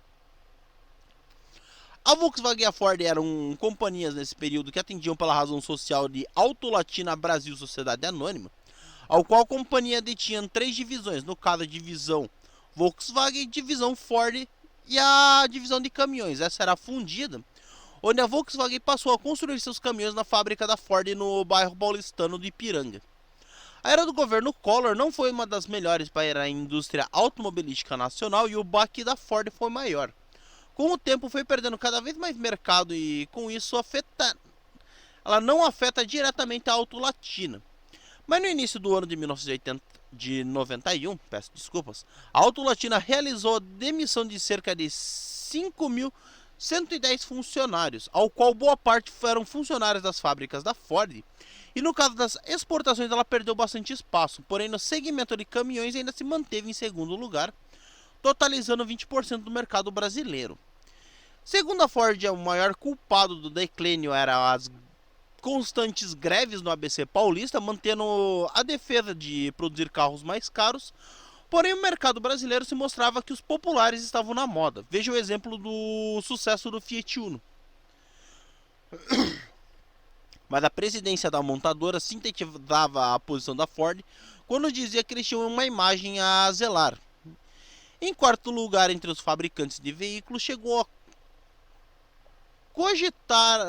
A Volkswagen e a Ford eram companhias nesse período que atendiam pela razão social de Auto Latina Brasil Sociedade Anônima, ao qual a companhia detinha 3 divisões, no caso a divisão Volkswagen, divisão Ford e a divisão de caminhões. Essa era fundida, onde a Volkswagen passou a construir seus caminhões na fábrica da Ford no bairro paulistano do Ipiranga. A era do governo Collor não foi uma das melhores para a indústria automobilística nacional e o baque da Ford foi maior. Com o tempo foi perdendo cada vez mais mercado e com isso ela não afeta diretamente a Auto Latina. Mas no início do ano de 1991, peço desculpas, a Auto Latina realizou a demissão de cerca de 5.110 funcionários, ao qual boa parte eram funcionários das fábricas da Ford. E no caso das exportações ela perdeu bastante espaço, porém no segmento de caminhões ainda se manteve em segundo lugar, totalizando 20% do mercado brasileiro. Segundo a Ford, o maior culpado do declínio eram as constantes greves no ABC Paulista, mantendo a defesa de produzir carros mais caros, porém o mercado brasileiro se mostrava que os populares estavam na moda. Veja o exemplo do sucesso do Fiat Uno. Mas a presidência da montadora sintetizava a posição da Ford quando dizia que eles tinham uma imagem a zelar. Em quarto lugar, entre os fabricantes de veículos, chegou a cogitar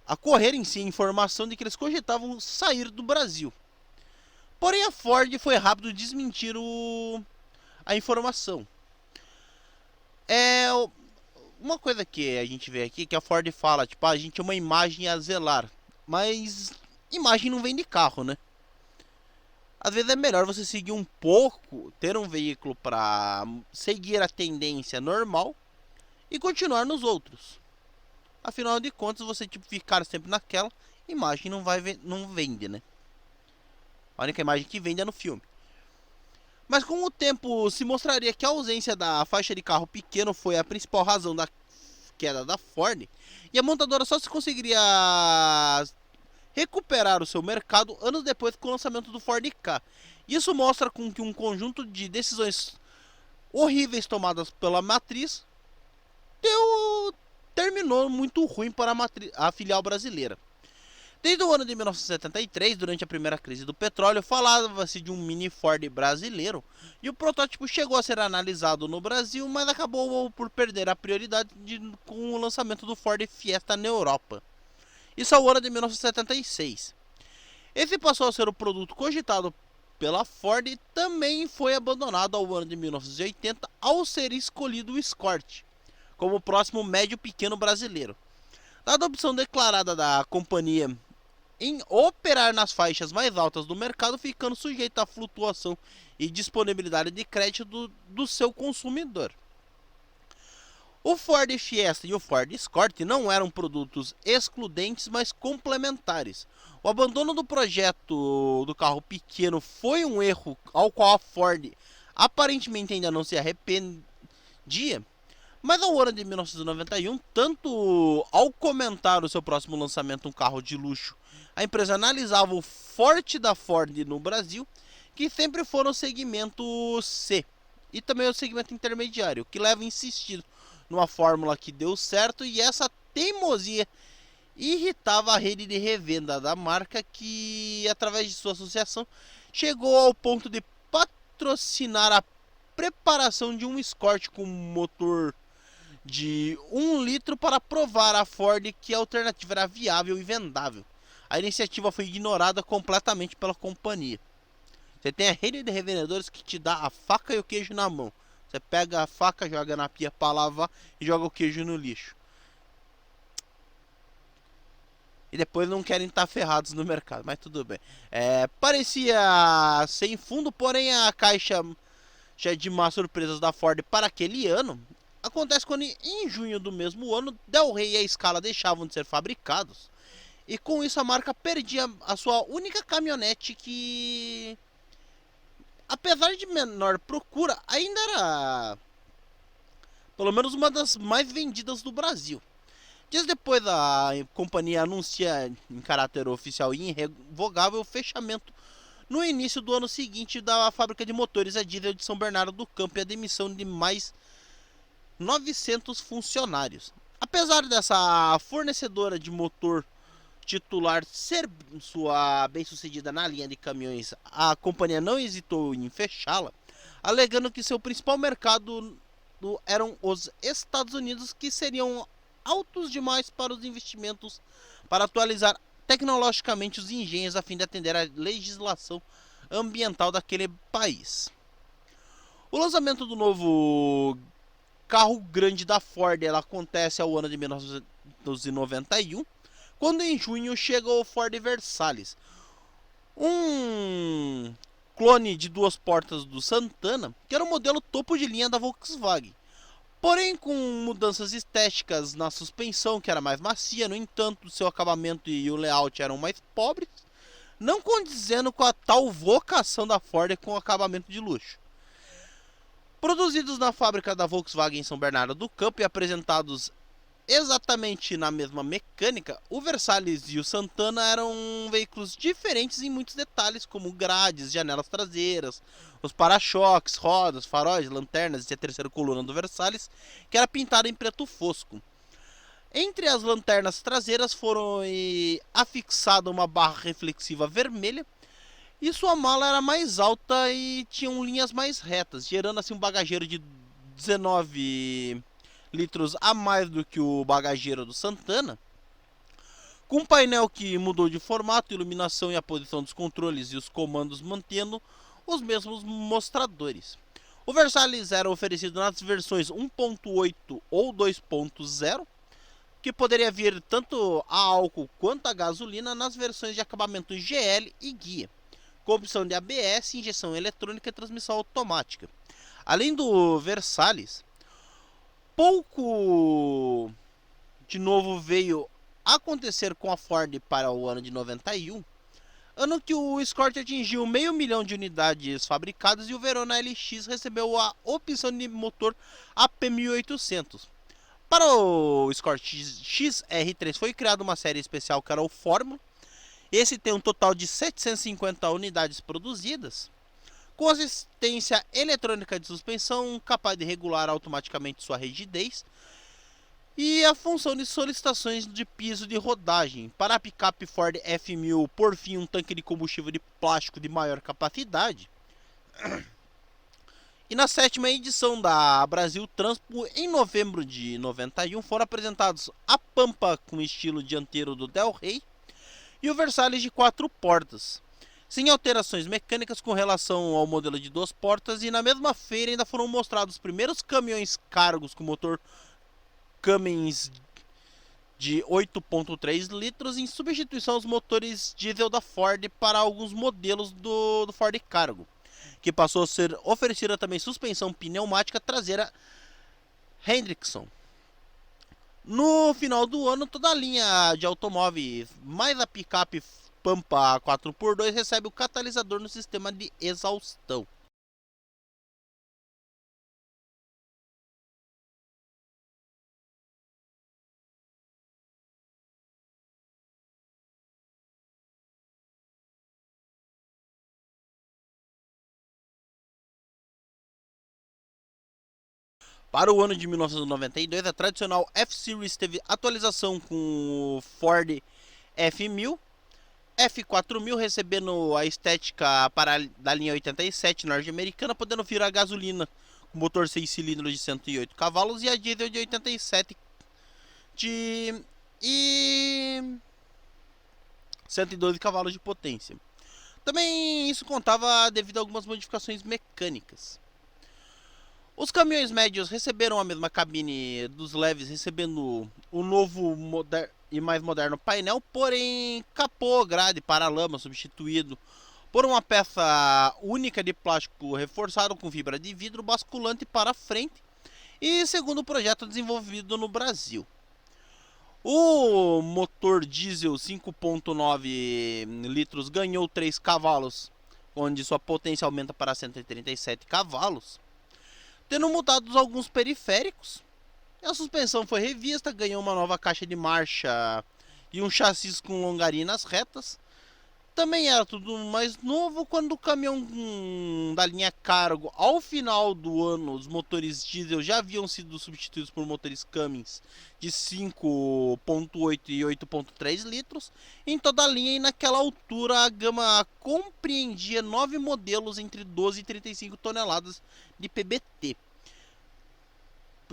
a correr em si a informação de que eles cogitavam sair do Brasil. Porém, a Ford foi rápido desmentir a informação. uma coisa que a gente vê aqui, que a Ford fala, tipo, a gente é uma imagem a zelar. Mas imagem não vem de carro, né? Às vezes é melhor você seguir um pouco, ter um veículo para seguir a tendência normal e continuar nos outros. Afinal de contas, você tipo ficar sempre naquela imagem não vende, né? A única imagem que vende é no filme. Mas com o tempo se mostraria que a ausência da faixa de carro pequeno foi a principal razão da queda da Ford, e a montadora só se conseguiria recuperar o seu mercado anos depois com o lançamento do Ford Ka. Isso mostra com que um conjunto de decisões horríveis tomadas pela matriz terminou muito ruim para a filial brasileira. Desde o ano de 1973, durante a primeira crise do petróleo, falava-se de um mini Ford brasileiro, e o protótipo chegou a ser analisado no Brasil, mas acabou por perder a prioridade com o lançamento do Ford Fiesta na Europa. Isso ao ano de 1976. Esse passou a ser o produto cogitado pela Ford e também foi abandonado ao ano de 1980 ao ser escolhido o Escort como o próximo médio pequeno brasileiro. Dada a opção declarada da companhia em operar nas faixas mais altas do mercado, ficando sujeito à flutuação e disponibilidade de crédito do seu consumidor. O Ford Fiesta e o Ford Escort não eram produtos excludentes, mas complementares. O abandono do projeto do carro pequeno foi um erro ao qual a Ford aparentemente ainda não se arrependia, mas ao ano de 1991, tanto ao comentar o seu próximo lançamento, um carro de luxo, a empresa analisava o forte da Ford no Brasil, que sempre foram o segmento C, e também o segmento intermediário, que leva a insistir numa fórmula que deu certo, e essa teimosia irritava a rede de revenda da marca, que através de sua associação chegou ao ponto de patrocinar a preparação de um Escort com motor de 1 litro para provar à Ford que a alternativa era viável e vendável. A iniciativa foi ignorada completamente pela companhia. Você tem a rede de revendedores que te dá a faca e o queijo na mão. Você pega a faca, joga na pia para lavar e joga o queijo no lixo. E depois não querem estar ferrados no mercado, mas tudo bem. Parecia sem fundo, porém a caixa já de más surpresas da Ford para aquele ano acontece quando em junho do mesmo ano Del Rey e a Scala deixavam de ser fabricados. E com isso a marca perdia a sua única caminhonete que, apesar de menor procura, ainda era pelo menos uma das mais vendidas do Brasil. Dias depois, a companhia anuncia em caráter oficial e irrevogável o fechamento no início do ano seguinte da fábrica de motores a diesel de São Bernardo do Campo e a demissão de mais 900 funcionários. Apesar dessa fornecedora de motor titular ser sua bem-sucedida na linha de caminhões, a companhia não hesitou em fechá-la, alegando que seu principal mercado eram os Estados Unidos, que seriam altos demais para os investimentos para atualizar tecnologicamente os engenhos a fim de atender à legislação ambiental daquele país. O lançamento do novo carro grande da Ford acontece ao ano de 1991, quando em junho chega o Ford Versalhes, um clone de 2 portas do Santana, que era o modelo topo de linha da Volkswagen. Porém, com mudanças estéticas na suspensão, que era mais macia, no entanto, seu acabamento e o layout eram mais pobres, não condizendo com a tal vocação da Ford com acabamento de luxo. Produzidos na fábrica da Volkswagen em São Bernardo do Campo e apresentados exatamente na mesma mecânica, o Versalhes e o Santana eram veículos diferentes em muitos detalhes, como grades, janelas traseiras, os para-choques, rodas, faróis, lanternas e a terceira coluna do Versalhes, que era pintada em preto fosco. Entre as lanternas traseiras foram afixada uma barra reflexiva vermelha, e sua mala era mais alta e tinham linhas mais retas, gerando assim um bagageiro de 19 litros a mais do que o bagageiro do Santana, com um painel que mudou de formato, iluminação e a posição dos controles e os comandos mantendo os mesmos mostradores. O Versalhes era oferecido nas versões 1.8 ou 2.0, que poderia vir tanto a álcool quanto a gasolina nas versões de acabamento GL e guia, com opção de ABS, injeção eletrônica e transmissão automática. Além do Versalhes, pouco de novo veio acontecer com a Ford para o ano de 91, ano que o Escort atingiu 500.000 de unidades fabricadas e o Verona LX recebeu a opção de motor AP1800. Para o Escort XR3 foi criada uma série especial que era o Fórmula. Esse tem um total de 750 unidades produzidas, com assistência eletrônica de suspensão, capaz de regular automaticamente sua rigidez, e a função de solicitações de piso de rodagem. Para a picape Ford F1000, por fim, um tanque de combustível de plástico de maior capacidade. E na 7ª edição da Brasil Transpo, em novembro de 91, foram apresentados a Pampa com estilo dianteiro do Del Rey e o Versalhes de 4 portas, sem alterações mecânicas com relação ao modelo de 2 portas. E na mesma feira ainda foram mostrados os primeiros caminhões cargos com motor Cummins de 8.3 litros, em substituição aos motores diesel da Ford para alguns modelos do Ford Cargo, que passou a ser oferecida também suspensão pneumática traseira Hendrickson. No final do ano, toda a linha de automóveis, mais a picape Pampa 4x2, recebe o catalisador no sistema de exaustão. Para o ano de 1992, a tradicional F-Series teve atualização com o Ford F1000, F4000 recebendo a estética da linha 87 norte-americana, podendo vir a gasolina com motor 6 cilindros de 108 cavalos e a diesel de 87 e 112 cavalos de potência. Também isso contava devido a algumas modificações mecânicas. Os caminhões médios receberam a mesma cabine dos leves, recebendo o novo e mais moderno painel, porém capô, grade, paralama substituído por uma peça única de plástico reforçado com fibra de vidro, basculante para frente, e segundo o projeto desenvolvido no Brasil. O motor diesel 5.9 litros ganhou 3 cavalos, onde sua potência aumenta para 137 cavalos. Tendo mudado alguns periféricos, a suspensão foi revista, ganhou uma nova caixa de marcha e um chassi com longarinas retas. Também era tudo mais novo quando o caminhão da linha Cargo, ao final do ano, os motores diesel já haviam sido substituídos por motores Cummins de 5.8 e 8.3 litros em toda a linha, e naquela altura a gama compreendia 9 modelos entre 12 e 35 toneladas de PBT.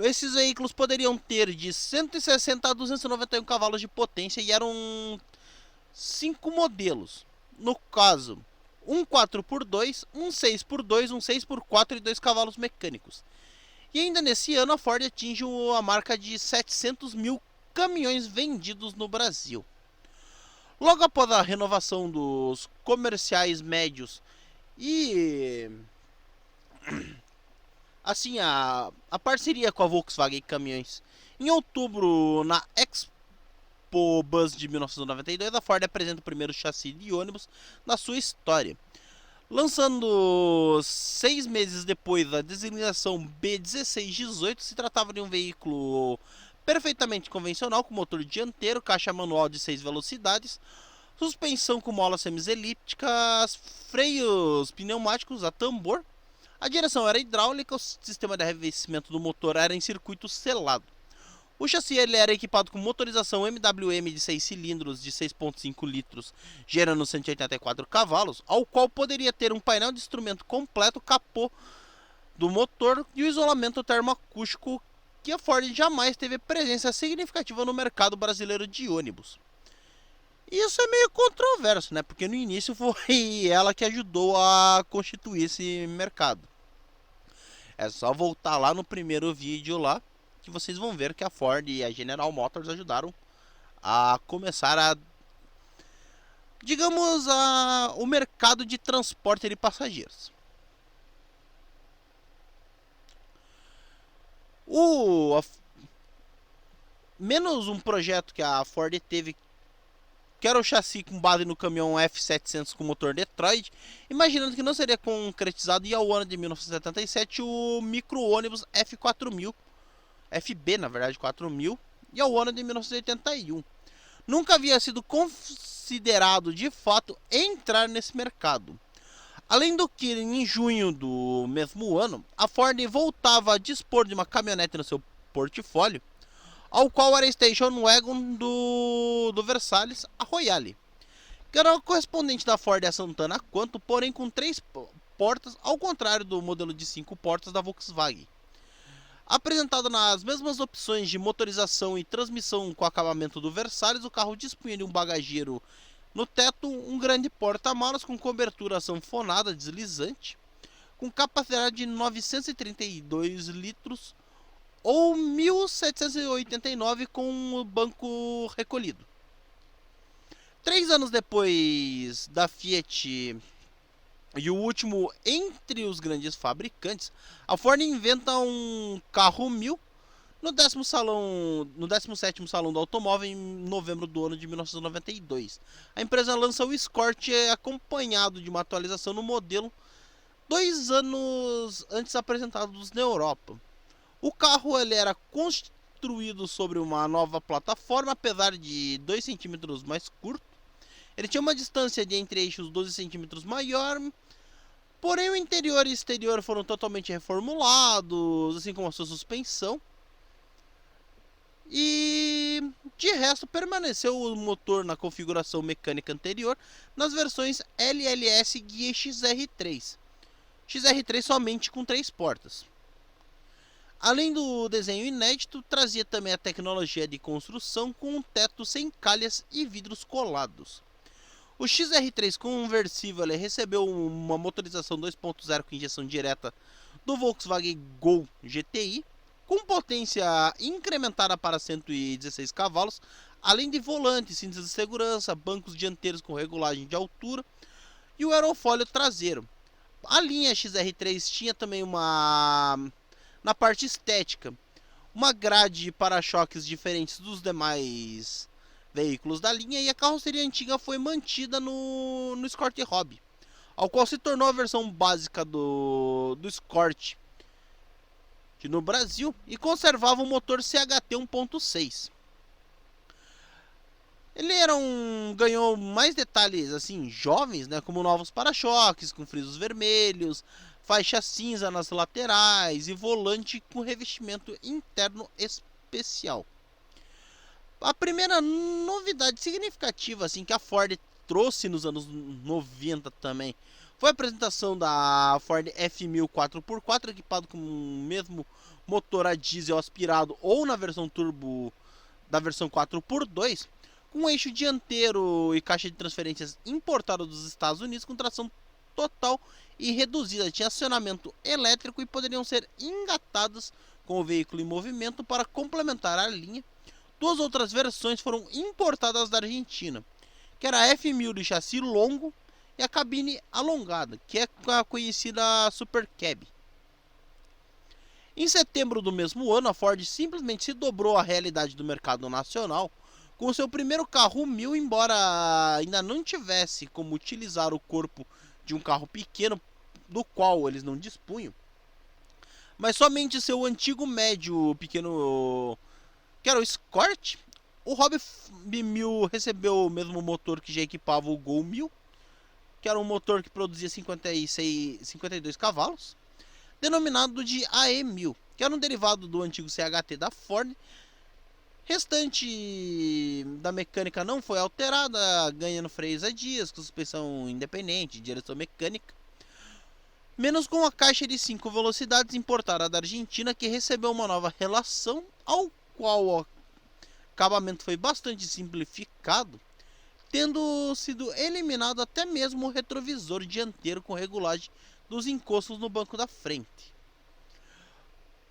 Esses veículos poderiam ter de 160 a 291 cavalos de potência e eram 5 modelos. No caso, um 4x2, um 6x2, um 6x4 e 2 cavalos mecânicos. E ainda nesse ano a Ford atinge a marca de 700.000 caminhões vendidos no Brasil. Logo após a renovação dos comerciais médios e assim a parceria com a Volkswagen Caminhões, em outubro, na Expo Bus de 1992, a Ford apresenta o primeiro chassi de ônibus na sua história, lançando 6 meses depois a designação B1618. Se tratava de um veículo perfeitamente convencional, com motor dianteiro, caixa manual de 6 velocidades, suspensão com molas semi-elípticas, freios pneumáticos a tambor. A direção era hidráulica, o sistema de arrefecimento do motor era em circuito selado. O chassi ele era equipado com motorização MWM de 6 cilindros de 6.5 litros, gerando 184 cavalos, ao qual poderia ter um painel de instrumento completo, capô do motor e o isolamento termoacústico, que a Ford jamais teve presença significativa no mercado brasileiro de ônibus. Isso é meio controverso, né? Porque no início foi ela que ajudou a constituir esse mercado. É só voltar lá no primeiro vídeo lá, que vocês vão ver que a Ford e a General Motors ajudaram a começar digamos, o mercado de transporte de passageiros. Menos um projeto que a Ford teve, que era o chassi com base no caminhão F700 com motor Detroit, imaginando que não seria concretizado, e ao ano de 1977 o micro-ônibus F4000, FB na verdade 4000, e ao ano de 1981. Nunca havia sido considerado de fato entrar nesse mercado. Além do que, em junho do mesmo ano, a Ford voltava a dispor de uma caminhonete no seu portfólio, ao qual era a Station Wagon do Versalhes, a Royale, que era o correspondente da Ford a Santana Quanto, porém com 3 portas, ao contrário do modelo de 5 portas da Volkswagen. Apresentado nas mesmas opções de motorização e transmissão com acabamento do Versalhes, o carro dispunha de um bagageiro no teto, um grande porta-malas com cobertura sanfonada deslizante, com capacidade de 932 litros ou 1.789 com o banco recolhido. 3 anos depois da Fiat e o último entre os grandes fabricantes, a Ford inventa um carro 1000 no 17º Salão do Automóvel em novembro do ano de 1992. A empresa lança o Escort, acompanhado de uma atualização no modelo 2 anos antes apresentados na Europa. O carro ele era construído sobre uma nova plataforma, apesar de 2 centímetros mais curto. Ele tinha uma distância de entre eixos 12 centímetros maior, porém o interior e exterior foram totalmente reformulados, assim como a sua suspensão. E de resto permaneceu o motor na configuração mecânica anterior nas versões LLS e XR3. XR3 somente com 3 portas. Além do desenho inédito, trazia também a tecnologia de construção com um teto sem calhas e vidros colados. O XR3 conversível recebeu uma motorização 2.0 com injeção direta do Volkswagen Gol GTI, com potência incrementada para 116 cavalos, além de volante, cintos de segurança, bancos dianteiros com regulagem de altura e o aerofólio traseiro. A linha XR3 tinha também na parte estética, uma grade de para-choques diferentes dos demais veículos da linha, e a carroceria antiga foi mantida no Escort Hobby, ao qual se tornou a versão básica do Escort no Brasil, e conservava o motor CHT 1.6. Ele ganhou mais detalhes assim jovens, né, como novos para-choques com frisos vermelhos, faixa cinza nas laterais e volante com revestimento interno especial. A primeira novidade significativa assim que a Ford trouxe nos anos 90 também foi a apresentação da Ford F1000 4x4, equipado com o mesmo motor a diesel aspirado ou na versão turbo da versão 4x2, com eixo dianteiro e caixa de transferências importada dos Estados Unidos com tração total e reduzida. Tinha acionamento elétrico e poderiam ser engatadas com o veículo em movimento para complementar a linha. 2 outras versões foram importadas da Argentina, que era a F1000 de chassi longo e a cabine alongada, que é a conhecida Super Cab. Em setembro do mesmo ano, a Ford simplesmente se dobrou à realidade do mercado nacional com seu primeiro carro 1000, embora ainda não tivesse como utilizar o corpo de um carro pequeno, do qual eles não dispunham, mas somente seu antigo médio pequeno, que era o Escort. O Hobby 1000 recebeu o mesmo motor que já equipava o Gol 1000, que era um motor que produzia 52 cavalos, denominado de AE1000, que era um derivado do antigo CHT da Ford. Restante da mecânica não foi alterada, ganhando freios a dias, com suspensão independente, direção mecânica, menos com a caixa de 5 velocidades importada da Argentina, que recebeu uma nova relação, ao qual o acabamento foi bastante simplificado, tendo sido eliminado até mesmo o retrovisor dianteiro com regulagem dos encostos no banco da frente.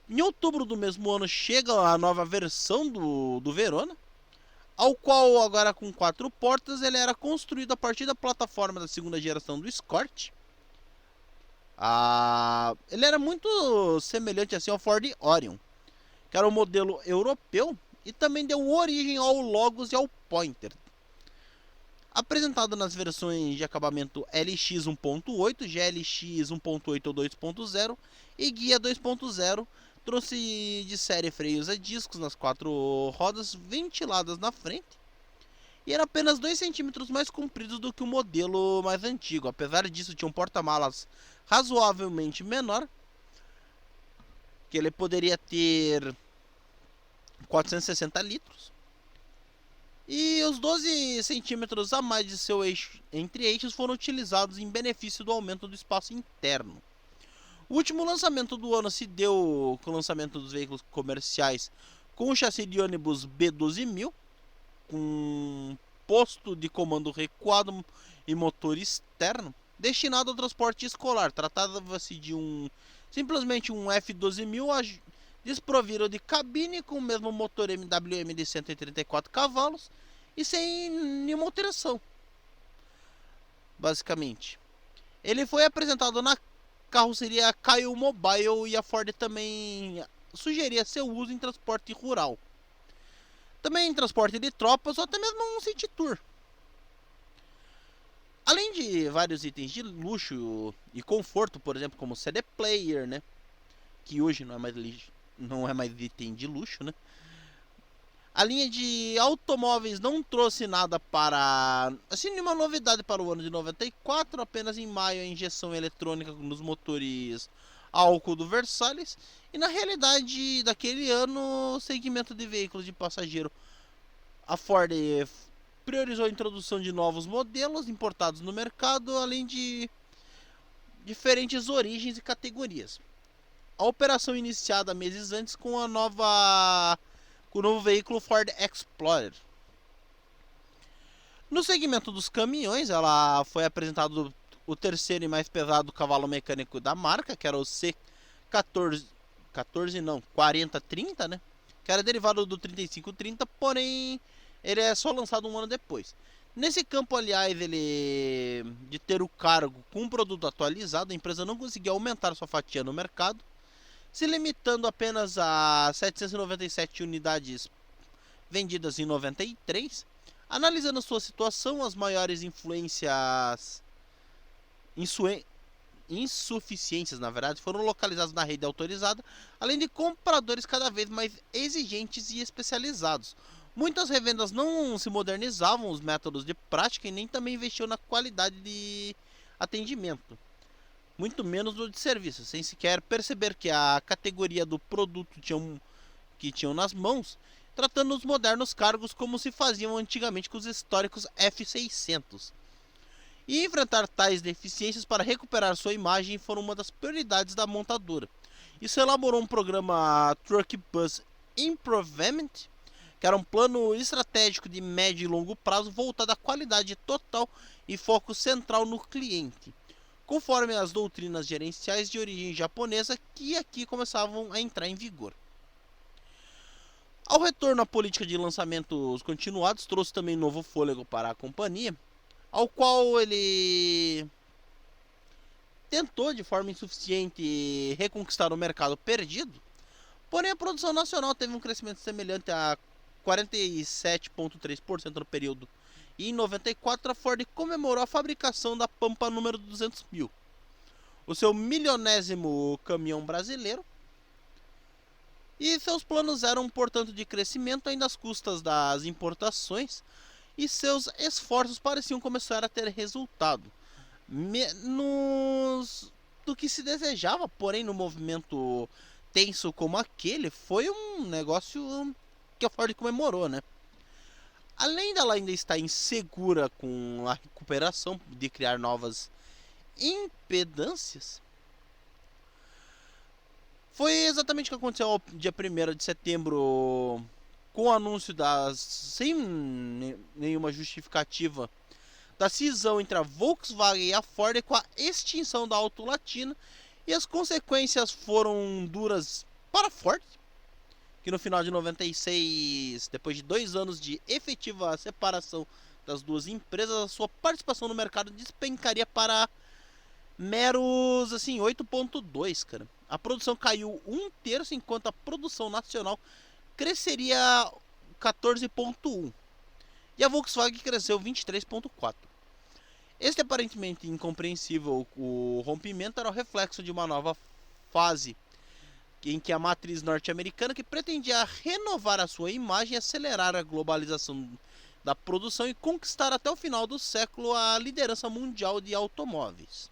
Em outubro do mesmo ano chega a nova versão do Verona, ao qual agora com 4 portas ele era construído a partir da plataforma da segunda geração do Escort. Ele era muito semelhante assim ao Ford Orion, que era um modelo europeu e também deu origem ao Logos e ao Pointer. Apresentado nas versões de acabamento LX 1.8, GLX 1.8 ou 2.0 e Guia 2.0, trouxe de série freios a discos nas 4 rodas ventiladas na frente e era apenas 2 centímetros mais compridos do que o modelo mais antigo. Apesar disso, tinha um porta-malas razoavelmente menor, que ele poderia ter 460 litros. E os 12 centímetros a mais de seu eixo entre eixos foram utilizados em benefício do aumento do espaço interno. O último lançamento do ano se deu com o lançamento dos veículos comerciais com o chassi de ônibus B12000, com posto de comando recuado e motor externo, destinado ao transporte escolar. Tratava-se de simplesmente um F12000 desprovido de cabine, com o mesmo motor MWM de 134 cavalos e sem nenhuma alteração, basicamente. Ele foi apresentado na carroceria Caio Mobile e a Ford também sugeria seu uso em transporte rural, também em transporte de tropas ou até mesmo um city tour. Além de vários itens de luxo e conforto, por exemplo, como CD player, né, que hoje não é mais item de luxo, né? A linha de automóveis não trouxe nada nenhuma novidade para o ano de 94, apenas em maio a injeção eletrônica nos motores a álcool do Versalhes, e na realidade daquele ano, o segmento de veículos de passageiro, a Ford priorizou a introdução de novos modelos importados no mercado, além de diferentes origens e categorias. A operação iniciada meses antes com o novo veículo Ford Explorer. No segmento dos caminhões, ela foi apresentado o terceiro e mais pesado cavalo mecânico da marca, que era o C4030, né? Que era derivado do 3530, porém ele é só lançado um ano depois. Nesse campo, aliás, ele de ter o cargo com um produto atualizado, a empresa não conseguiu aumentar sua fatia no mercado, se limitando apenas a 797 unidades vendidas em 93. Analisando sua situação, as maiores insuficiências, na verdade, foram localizadas na rede autorizada, além de compradores cada vez mais exigentes e especializados. Muitas revendas não se modernizavam os métodos de prática e nem também investiam na qualidade de atendimento, muito menos no de serviço, sem sequer perceber que a categoria do produto que tinham nas mãos, tratando os modernos cargos como se faziam antigamente com os históricos F600. E enfrentar tais deficiências para recuperar sua imagem foram uma das prioridades da montadora. Isso elaborou um programa Truck Bus Improvement, que era um plano estratégico de médio e longo prazo voltado à qualidade total e foco central no cliente, conforme as doutrinas gerenciais de origem japonesa que aqui começavam a entrar em vigor. Ao retorno à política de lançamentos continuados, trouxe também novo fôlego para a companhia, ao qual ele tentou de forma insuficiente reconquistar o mercado perdido, porém a produção nacional teve um crescimento semelhante a 47,3% no período. E em 94 a Ford comemorou a fabricação da Pampa número 200.000, o seu milionésimo caminhão brasileiro. E seus planos eram, portanto, de crescimento ainda às custas das importações, e seus esforços pareciam começar a ter resultado, menos do que se desejava, porém no movimento tenso como aquele, foi um negócio que a Ford comemorou, né? Além dela ainda estar insegura com a recuperação de criar novas impedâncias, foi exatamente o que aconteceu ao dia 1º de setembro, com o anúncio sem nenhuma justificativa, da cisão entre a Volkswagen e a Ford, com a extinção da Auto Latina, e as consequências foram duras para a Ford, que no final de 96, depois de 2 anos de efetiva separação das duas empresas, a sua participação no mercado despencaria para meros, assim, 8,2, cara. A produção caiu 1/3, enquanto a produção nacional cresceria 14,1. E a Volkswagen cresceu 23,4. Este aparentemente incompreensível o rompimento era o reflexo de uma nova fase em que a matriz norte-americana, que pretendia renovar a sua imagem, acelerar a globalização da produção e conquistar até o final do século a liderança mundial de automóveis.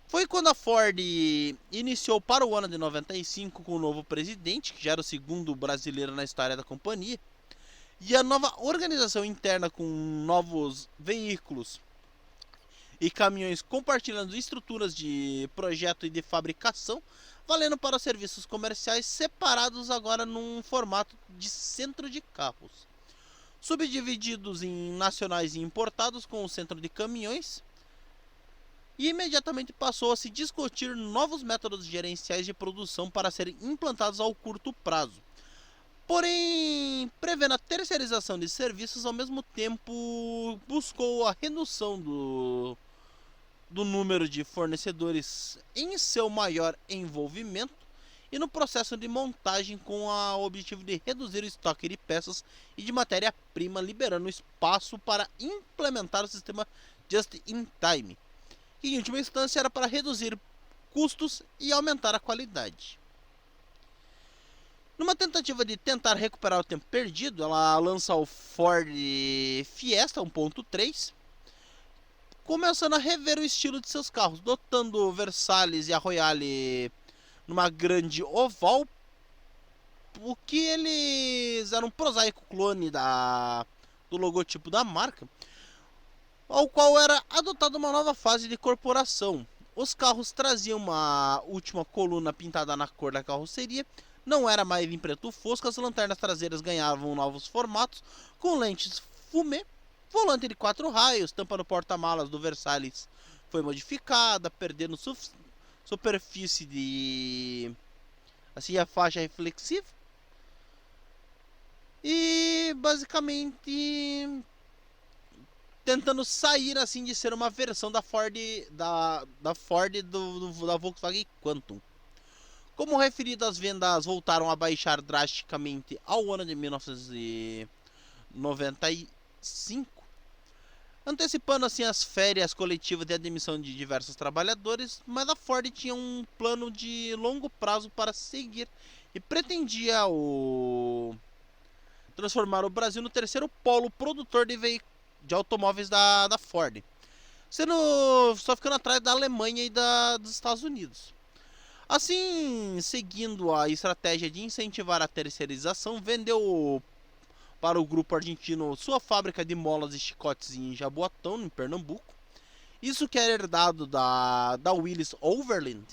Foi quando a Ford iniciou para o ano de 95 com o novo presidente, que já era o segundo brasileiro na história da companhia, e a nova organização interna com novos veículos e caminhões compartilhando estruturas de projeto e de fabricação, valendo para os serviços comerciais separados agora num formato de centro de carros, subdivididos em nacionais e importados com o centro de caminhões, e imediatamente passou a se discutir novos métodos gerenciais de produção para serem implantados ao curto prazo. Porém, prevendo a terceirização de serviços, ao mesmo tempo buscou a redução do número de fornecedores em seu maior envolvimento e no processo de montagem, com o objetivo de reduzir o estoque de peças e de matéria-prima, liberando espaço para implementar o sistema Just-in-Time, que em última instância era para reduzir custos e aumentar a qualidade. Numa tentativa de tentar recuperar o tempo perdido, ela lança o Ford Fiesta 1.3, começando a rever o estilo de seus carros, dotando o Versalles e a Royale numa grande oval, o que eles eram um prosaico clone do logotipo da marca, ao qual era adotada uma nova fase de corporação. Os carros traziam uma última coluna pintada na cor da carroceria, não era mais em preto fosco, as lanternas traseiras ganhavam novos formatos, com lentes fumê, volante de 4 raios, tampa no porta-malas do Versalles foi modificada, perdendo superfície de assim a faixa reflexiva. E basicamente tentando sair assim de ser uma versão da Ford da Volkswagen Quantum. Como referido, as vendas voltaram a baixar drasticamente ao ano de 1995, antecipando assim as férias coletivas de admissão de diversos trabalhadores, mas a Ford tinha um plano de longo prazo para seguir e pretendia transformar o Brasil no terceiro polo produtor de automóveis da Ford, só ficando atrás da Alemanha e dos Estados Unidos. Assim, seguindo a estratégia de incentivar a terceirização, vendeu para o grupo argentino sua fábrica de molas e chicotes em Jaboatão, em Pernambuco. Isso que era herdado da Willys Overland,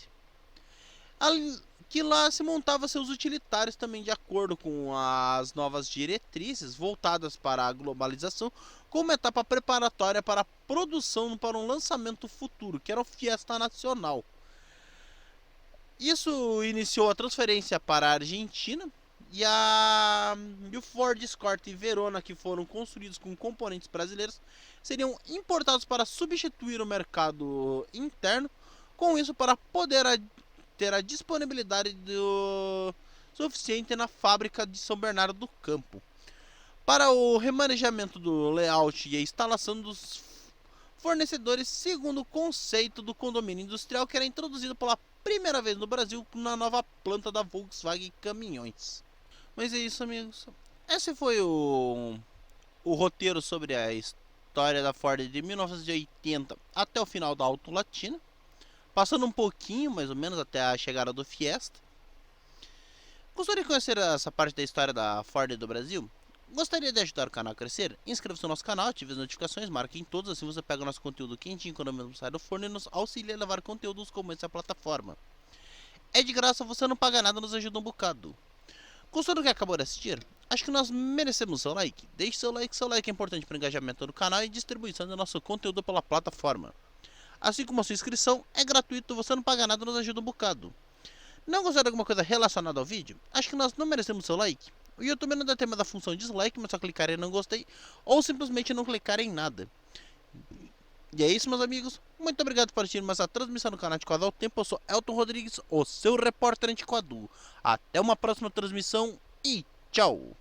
que lá se montava seus utilitários também de acordo com as novas diretrizes voltadas para a globalização, como uma etapa preparatória para a produção para um lançamento futuro, que era o Fiesta Nacional. Isso iniciou a transferência para a Argentina, e o Ford Escort e Verona, que foram construídos com componentes brasileiros, seriam importados para substituir o mercado interno, com isso para poder ter a disponibilidade suficiente na fábrica de São Bernardo do Campo, para o remanejamento do layout e a instalação dos fornecedores, segundo o conceito do condomínio industrial, que era introduzido pela primeira vez no Brasil na nova planta da Volkswagen Caminhões. Mas é isso, amigos. Esse foi o roteiro sobre a história da Ford de 1980 até o final da Auto Latina, passando um pouquinho, mais ou menos, até a chegada do Fiesta. Gostaria de conhecer essa parte da história da Ford do Brasil? Gostaria de ajudar o canal a crescer? Inscreva-se no nosso canal, ative as notificações, marque em todos, assim você pega o nosso conteúdo quentinho quando mesmo sai do forno e nos auxilia a levar conteúdos como essa plataforma. É de graça, você não paga nada, nos ajuda um bocado. Gostou do que acabou de assistir? Acho que nós merecemos seu like. Deixe seu like é importante para o engajamento do canal e distribuição do nosso conteúdo pela plataforma. Assim como a sua inscrição é gratuito, você não paga nada, nos ajuda um bocado. Não gostou de alguma coisa relacionada ao vídeo? Acho que nós não merecemos seu like? O YouTube não dá tema da função dislike, mas só clicar em não gostei, ou simplesmente não clicar em nada. E é isso, meus amigos. Muito obrigado por assistir mais a transmissão no canal de Quadro ao Tempo. Eu sou Elton Rodrigues, o seu repórter antiquado. Até uma próxima transmissão e tchau!